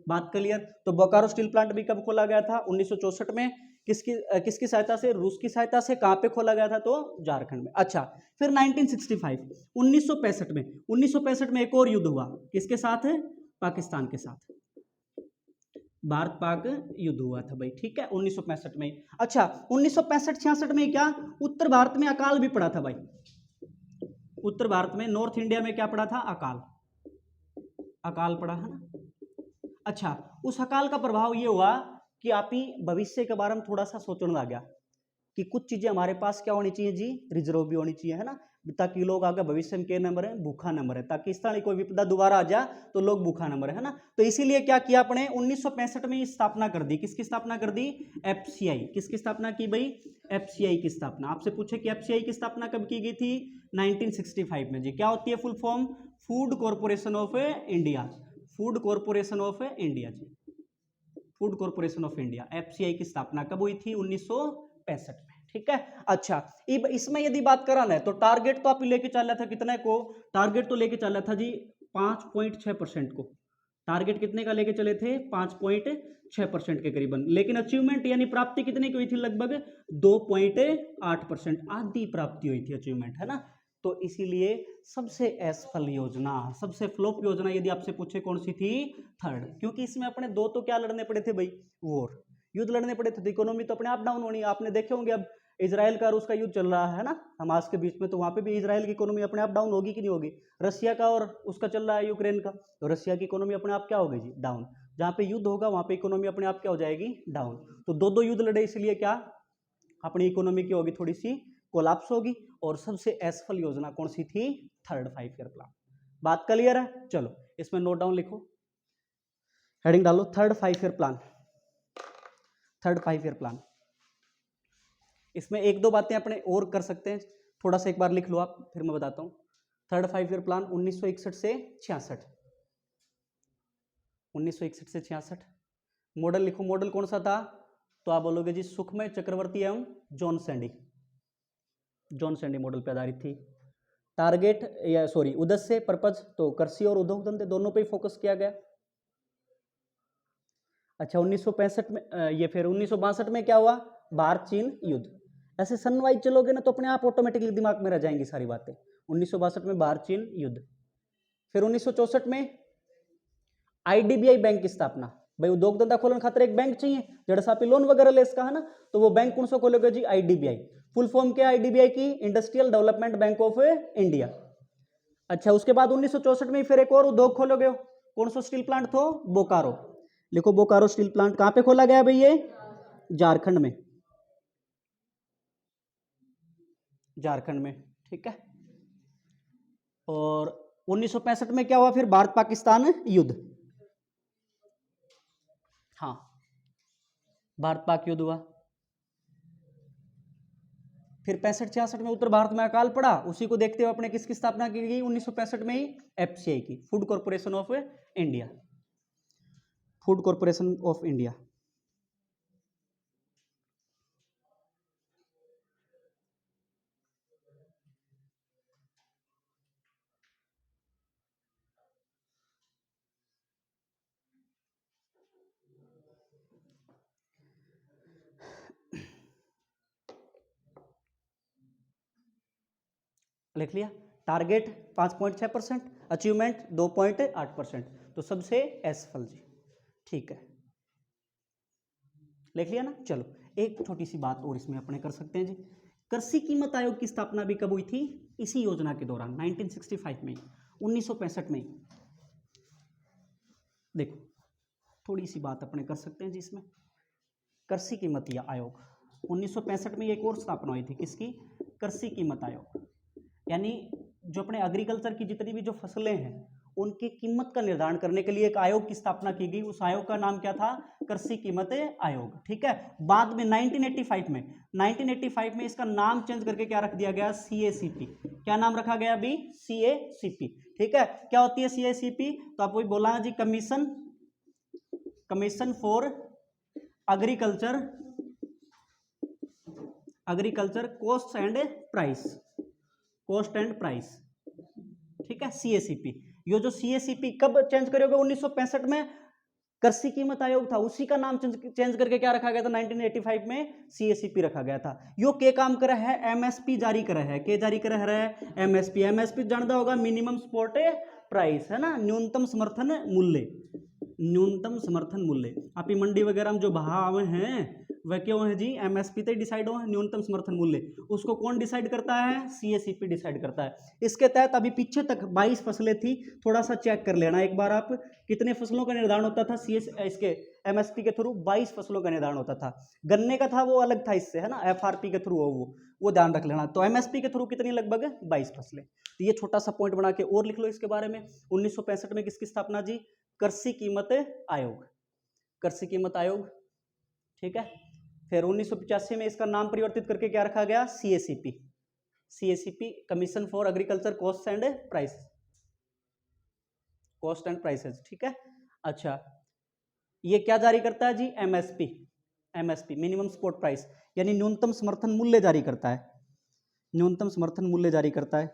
बात क्लियर? तो बोकारो स्टील प्लांट भी कब खोला गया था? 1964 में। किसकी सहायता से? रूस की सहायता से। कहां पे खोला गया था? तो झारखंड में। अच्छा, फिर 1965 1965 में एक और युद्ध हुआ। किसके साथ? पाकिस्तान के साथ। भारत पाक युद्ध हुआ था भाई, ठीक है, 1965 में। अच्छा, 1965-66 में क्या उत्तर भारत में अकाल भी पड़ा था भाई? उत्तर भारत में, नॉर्थ इंडिया में क्या पड़ा था? अकाल पड़ा, है ना। अच्छा, उस अकाल का प्रभाव ये हुआ कि आप ही भविष्य के बारे में थोड़ा सा सोचने लग गया कि कुछ चीजें हमारे पास क्या होनी चाहिए जी? रिजर्व भी होनी चाहिए, है ना, ताकि लोग आगे भविष्य में क्या नंबर है? भूखा नंबर है, ताकि इस तरह कोई विपदा दोबारा आ जाए तो लोग भूखा नंबर है ना। तो इसीलिए क्या किया अपने 1965 में स्थापना कर दी। किसकी स्थापना कर दी? एफसीआई। किसकी स्थापना की भाई? एफसीआई की स्थापना। आपसे पूछे कि एफसीआई की स्थापना कब की गई थी? 1965 में जी। क्या होती है full form? Food Corporation of India. Food Corporation of India जी। Food Corporation of India, FCI की स्थापना कब हुई थी? 1965 में। ठीक है, अच्छा इसमें यदि बात करा ना तो टारगेट तो आप लेके चल रहा था कितने को? टारगेट तो लेके चल रहा था जी 5.6% को। टारगेट कितने का लेके चले थे? 5.6% के करीबन, लेकिन अचीवमेंट यानी प्राप्ति कितने की हुई थी? लगभग 2.8%, आधी प्राप्ति हुई थी, अचीवमेंट, है ना। तो इसीलिए सबसे असफल योजना, सबसे फ्लॉप योजना यदि आपसे पूछे कौन सी थी? थर्ड, क्योंकि इसमें अपने दो तो क्या लड़ने पड़े थे भाई? वॉर, युद्ध लड़ने पड़े थे। तो इकोनॉमी तो अपने आप डाउन होनी। आपने देखे होंगे अब इजराइल का रूस का युद्ध चल रहा है ना हमास के बीच में, तो वहां पे भी इजराइल की इकोनॉमी अपने आप डाउन होगी कि नहीं होगी? रशिया का और उसका चल रहा है यूक्रेन का, तो रशिया की इकोनॉमी अपने आप क्या होगी जी? डाउन। जहां पे युद्ध होगा वहां पे इकोनॉमी अपने आप क्या हो जाएगी? डाउन। तो दो दो युद्ध लड़े, इसलिए क्या अपनी इकोनॉमी की होगी थोड़ी सी कोलैप्स होगी। और सबसे असफल योजना कौन सी थी? Third 5 year plan. बात क्लियर है? चलो इसमें नोट डाउन लिखो, हेडिंग डालो, third 5 year plan. Third 5 year plan, इसमें एक दो बातें अपने और कर सकते हैं, थोड़ा सा एक बार लिख लो आप, फिर मैं बताता हूं। थर्ड 5 ईयर प्लान 1961 से 66, 1961 से 66। मॉडल लिखो, मॉडल कौन सा था? तो आप बोलोगे जी सुखमय चक्रवर्ती एवं John Sandy, John Sandy model पर आधारित थी। टारगेट या सॉरी उद्देश्य पर्पज, तो कृषि और उद्योग धंधे दोनों पे फोकस किया गया। अच्छा 1965 में ये फिर 1962 में क्या हुआ? भारत चीन युद्ध। ऐसे सन वाइज चलोगे ना तो अपने आप ऑटोमेटिकली दिमाग में रह जाएंगी सारी बातें। 1962 में भारत चीन युद्ध। फिर 1964 में आईडीबीआई बैंक की स्थापना। भाई उद्योग धंधा खोलने खातिर एक बैंक चाहिए, जड़ा सा लोन वगैरह ले इसका, है ना। तो वो बैंक कौन सा खोलोगे जी? आईडीबीआई। फुल फॉर्म क्या आईडीबीआई की? Industrial development bank of India. अच्छा उसके बाद 1964 में फिर एक और उद्योग खोलोगे, कौन सा स्टील प्लांट थो? बोकारो। लिखो बोकारो स्टील प्लांट कहां पे खोला गया भाई? ये झारखंड में, झारखंड में। ठीक है, और 1965 में क्या हुआ फिर? भारत पाकिस्तान युद्ध। हाँ भारत पाक युद्ध हुआ। फिर 65-66 में उत्तर भारत में अकाल पड़ा, उसी को देखते हुए अपने किसकी स्थापना की गई 1965 में ही? एफसीआई की, food Corporation of India, Food Corporation of India. लिख लिया। टारगेट 5.6%, अचीवमेंट 2.8%, तो सबसे असफल जी। ठीक है, लिख लिया ना। चलो एक छोटी सी बात और इसमें अपने कर सकते हैं जी। कृषि कीमत आयोग की स्थापना भी कब हुई थी? इसी योजना के दौरान 1965 में, 1965 में। देखो थोड़ी सी बात अपने कर सकते हैं जी इसमें। कृषि कीमत या आयोग 1965 में एक और स्थापना हुई थी, किसकी? कृषि कीमत आयोग। यानी जो अपने एग्रीकल्चर की जितनी भी जो फसलें हैं उनकी कीमत का निर्धारण करने के लिए एक आयोग की स्थापना की गई। उस आयोग का नाम क्या था? कृषि कीमत आयोग। ठीक है, बाद में 1985 में इसका नाम चेंज करके क्या रख दिया गया? सीएसीपी। क्या नाम रखा गया अभी? सीएसीपी। ठीक है, क्या होती है सीएसीपी? तो आपको बोला जी commission for agriculture cost and price, cost and price. ठीक है, सीएसीपी। ये जो सीएसीपी कब चेंज करोगे? 1965 में कृषि कीमत आयोग था, उसी का नाम चेंज करके क्या रखा गया था? 1985 में सीएसीपी रखा गया था। यो के काम कर रहा है? एमएसपी जारी कर रहा है। के जारी कर रहा है? एमएसपी। एमएसपी जानता होगा, मिनिमम सपोर्ट प्राइस, है ना, न्यूनतम समर्थन मूल्य, न्यूनतम समर्थन मूल्य। आप मंडी वगैरह में जो भाव हैं वह क्यों है जी? एमएसपी से डिसाइड हो, न्यूनतम समर्थन मूल्य। उसको कौन डिसाइड करता है? सीएसीपी डिसाइड करता है। इसके तहत अभी पीछे तक 22 फसलें थी, थोड़ा सा चेक कर लेना एक बार आप, कितने फसलों का निर्धारण होता था इसके एमएसपी के थ्रू? 22 फसलों का निर्धारण होता था। गन्ने का था वो अलग था इससे, है ना, एफआरपी के थ्रू हो वो ध्यान रख लेना। तो एमएसपी के थ्रू कितनी? लगभग 22 फसलें। तो ये छोटा सा पॉइंट बना के और लिख लो इसके बारे में। 1965 में किसकी स्थापना जी? कृषि कीमत आयोग, कृषि कीमत आयोग। ठीक है, फिर 1985 में इसका नाम परिवर्तित करके क्या रखा गया? CACP, CACP, commission for agriculture cost and price, cost and prices. ठीक है, अच्छा ये क्या जारी करता है जी? MSP, MSP minimum support price, यानी न्यूनतम समर्थन मूल्य जारी करता है, न्यूनतम समर्थन मूल्य जारी करता है।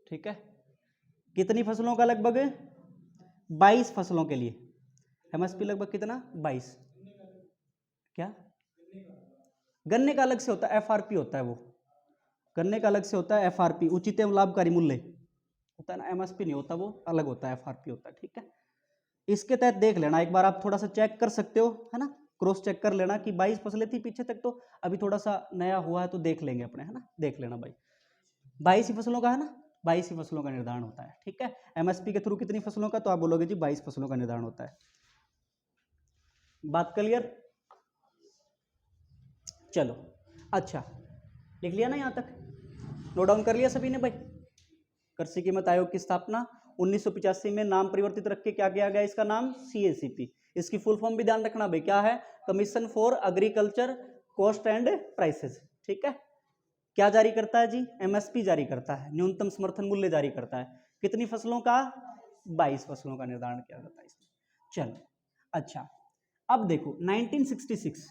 ठीक है, कितनी फसलों का? लगभग 22 फसलों के लिए एमएसपी लगभग कितना? 22। क्या? गन्ने का अलग से होता है, एफआरपी होता है वो, गन्ने का अलग से होता है एफआरपी, उचित एवं लाभकारी मूल्य होता है ना, एमएसपी नहीं होता, वो अलग होता है, एफआरपी होता है। ठीक है, इसके तहत देख लेना एक बार, आप थोड़ा सा चेक कर सकते हो, है ना, क्रॉस चेक कर लेना कि 22 फसलें थी पीछे तक, तो अभी थोड़ा सा नया हुआ है तो देख लेंगे अपने, है ना, देख लेना भाई। 22 ही फसलों का है ना, 22 ही फसलों का निर्धारण होता है। ठीक है, एमएसपी के थ्रू कितनी फसलों का? तो आप बोलोगे जी 22 फसलों का निर्धारण होता है। बात क्लियर? चलो अच्छा, लिख लिया ना यहाँ तक? नोट डाउन कर लिया सभी ने भाई? कृषि कीमत आयोग की स्थापना 1985 में, नाम परिवर्तित रख के क्या किया गया? इसका नाम सीएसीपी। इसकी फुल फॉर्म भी ध्यान रखना भाई, क्या है? Commission for agriculture cost and prices. ठीक है, क्या जारी करता है जी? एमएसपी जारी करता है, न्यूनतम समर्थन मूल्य जारी करता है। कितनी फसलों का? 22 फसलों का निर्धारण किया जाता है इसमें। चलो अच्छा, अब देखो 1966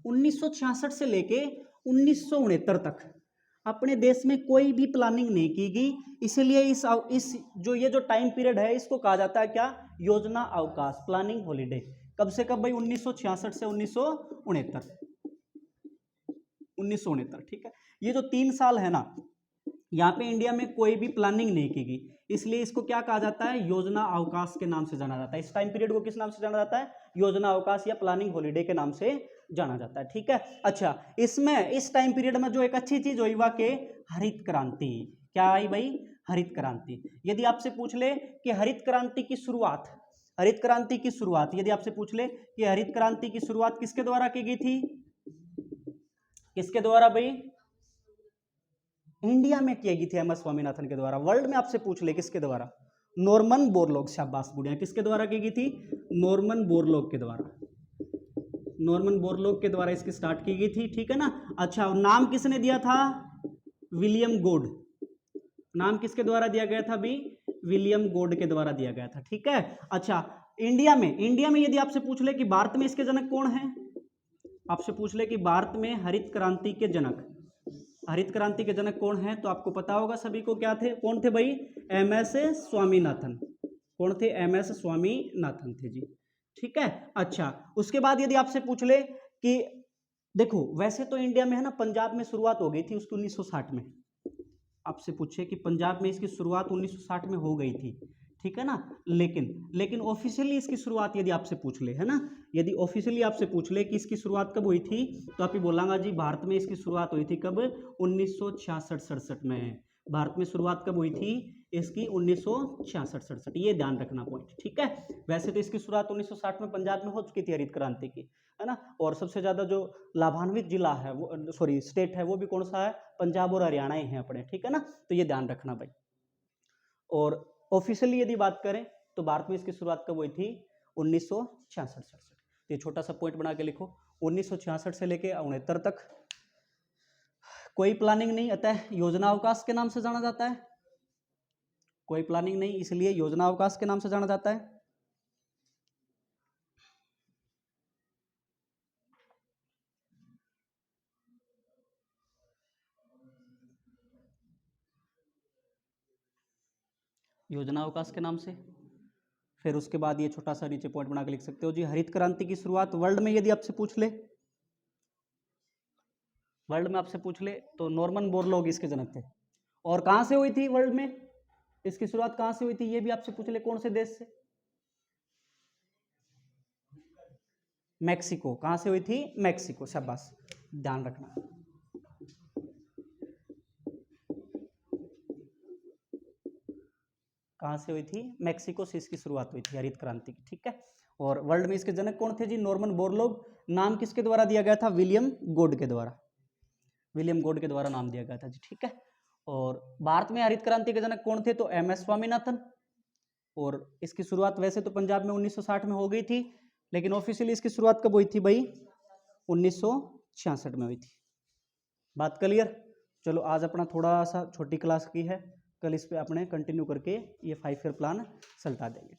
1966 से लेके 1969 तक अपने देश में कोई भी प्लानिंग नहीं की गई, इसलिए इस जो ये जो टाइम पीरियड है इसको कहा जाता है क्या? योजना अवकाश, प्लानिंग हॉलीडे। कब से कब भाई? 1966 से 1969। ठीक है, ये जो 3 साल है ना, यहाँ पे इंडिया में कोई भी प्लानिंग नहीं की गई, इसलिए इसको क्या कहा जाता है? योजना अवकाश के नाम से जाना जाता है। इस टाइम पीरियड को किस नाम से जाना जाता है? योजना अवकाश या प्लानिंग हॉलीडे के नाम से जाना जाता है। ठीक है, अच्छा, इसमें इस टाइम पीरियड में जो एक अच्छी चीज हुई वह के हरित क्रांति। क्या आई भाई? हरित क्रांति। यदि आपसे पूछ ले कि हरित क्रांति की शुरुआत, हरित क्रांति की शुरुआत यदि आपसे पूछ ले कि हरित क्रांति की शुरुआत किसके द्वारा की गई थी? किसके द्वारा भाई? इंडिया में की गई थी एम एस स्वामीनाथन के द्वारा। वर्ल्ड में आपसे पूछ ले किसके द्वारा? Norman Borlaug. शाबाश बुढ़िया, किसके द्वारा की गई थी? नॉर्मन बोरलॉग के द्वारा, नॉर्मन बोरलॉग के द्वारा इसकी स्टार्ट की गई थी। ठीक है ना, अच्छा, नाम किसने दिया था? विलियम गोड। नाम किसके द्वारा दिया गया था भी? विलियम गोड के द्वारा दिया गया था। ठीक है, अच्छा, इंडिया में यदि आपसे पूछ ले कि भारत में इसके जनक कौन है, आपसे पूछ ले कि भारत में हरित क्रांति के जनक, हरित क्रांति के जनक कौन है, तो आपको पता होगा सभी को, क्या थे? कौन थे भाई? M S Swaminathan. कौन थे? एम एस स्वामीनाथन थे जी। ठीक है, अच्छा, उसके बाद यदि आपसे पूछ ले कि देखो वैसे तो इंडिया में है ना, पंजाब में शुरुआत हो गई थी उसकी 1960 में। आपसे पूछे कि पंजाब में इसकी शुरुआत 1960 में हो गई थी, ठीक है ना, लेकिन ऑफिशियली इसकी शुरुआत यदि आपसे पूछ ले, है ना, यदि ऑफिशियली आपसे पूछ ले कि इसकी शुरुआत कब हुई थी, तो आप ही बोलांगा जी भारत में इसकी शुरुआत हुई थी कब? 1966-67 में। भारत में शुरुआत कब हुई थी इसकी? 1966-67। ये ध्यान रखना पॉइंट। ठीक है, वैसे तो इसकी शुरुआत 1960 में पंजाब में हो चुकी थी हरित क्रांति की, है ना, और सबसे ज्यादा जो लाभान्वित जिला है वो, सॉरी स्टेट है, वो भी कौन सा है? पंजाब और हरियाणा ही है अपने। ठीक है ना, तो ये ध्यान रखना भाई। और ऑफिशियली यदि बात करें तो भारत में इसकी शुरुआत कब हुई थी? 1966-67। ये छोटा सा पॉइंट बना के लिखो, 1966 से लेके 69 तक कोई प्लानिंग नहीं, अतः योजना अवकाश के नाम से जाना जाता है। कोई प्लानिंग नहीं, इसलिए योजना अवकाश के नाम से जाना जाता है। योजना अवकाश के नाम से। फिर उसके बाद ये छोटा सा नीचे पॉइंट बना के लिख सकते हो जी, हरित क्रांति की शुरुआत वर्ल्ड में यदि आपसे पूछ ले, वर्ल्ड में आपसे पूछ ले तो नॉर्मन बोरलॉग इसके जनक थे। और कहां से हुई थी वर्ल्ड में इसकी शुरुआत? कहां से हुई थी ये भी आपसे पूछ ले, कौन से देश से? मैक्सिको। कहां से हुई थी? मैक्सिको। शाबाश, ध्यान रखना। कहां से हुई थी? मैक्सिको से इसकी शुरुआत हुई थी हरित क्रांति की। ठीक है, और वर्ल्ड में इसके जनक कौन थे जी? Norman Borlaug. नाम किसके द्वारा दिया गया था? विलियम गोड के द्वारा, विलियम गोड के द्वारा नाम दिया गया था जी। ठीक है, और भारत में हरित क्रांति के जनक कौन थे? तो एम एस स्वामीनाथन। और इसकी शुरुआत वैसे तो पंजाब में 1960 में हो गई थी, लेकिन ऑफिशियली इसकी शुरुआत कब हुई थी भाई? 1966 में हुई थी। बात क्लियर? चलो आज अपना थोड़ा सा छोटी क्लास की है, कल इस पे अपने कंटिन्यू करके ये 5 ईयर प्लान सल्टा देंगे।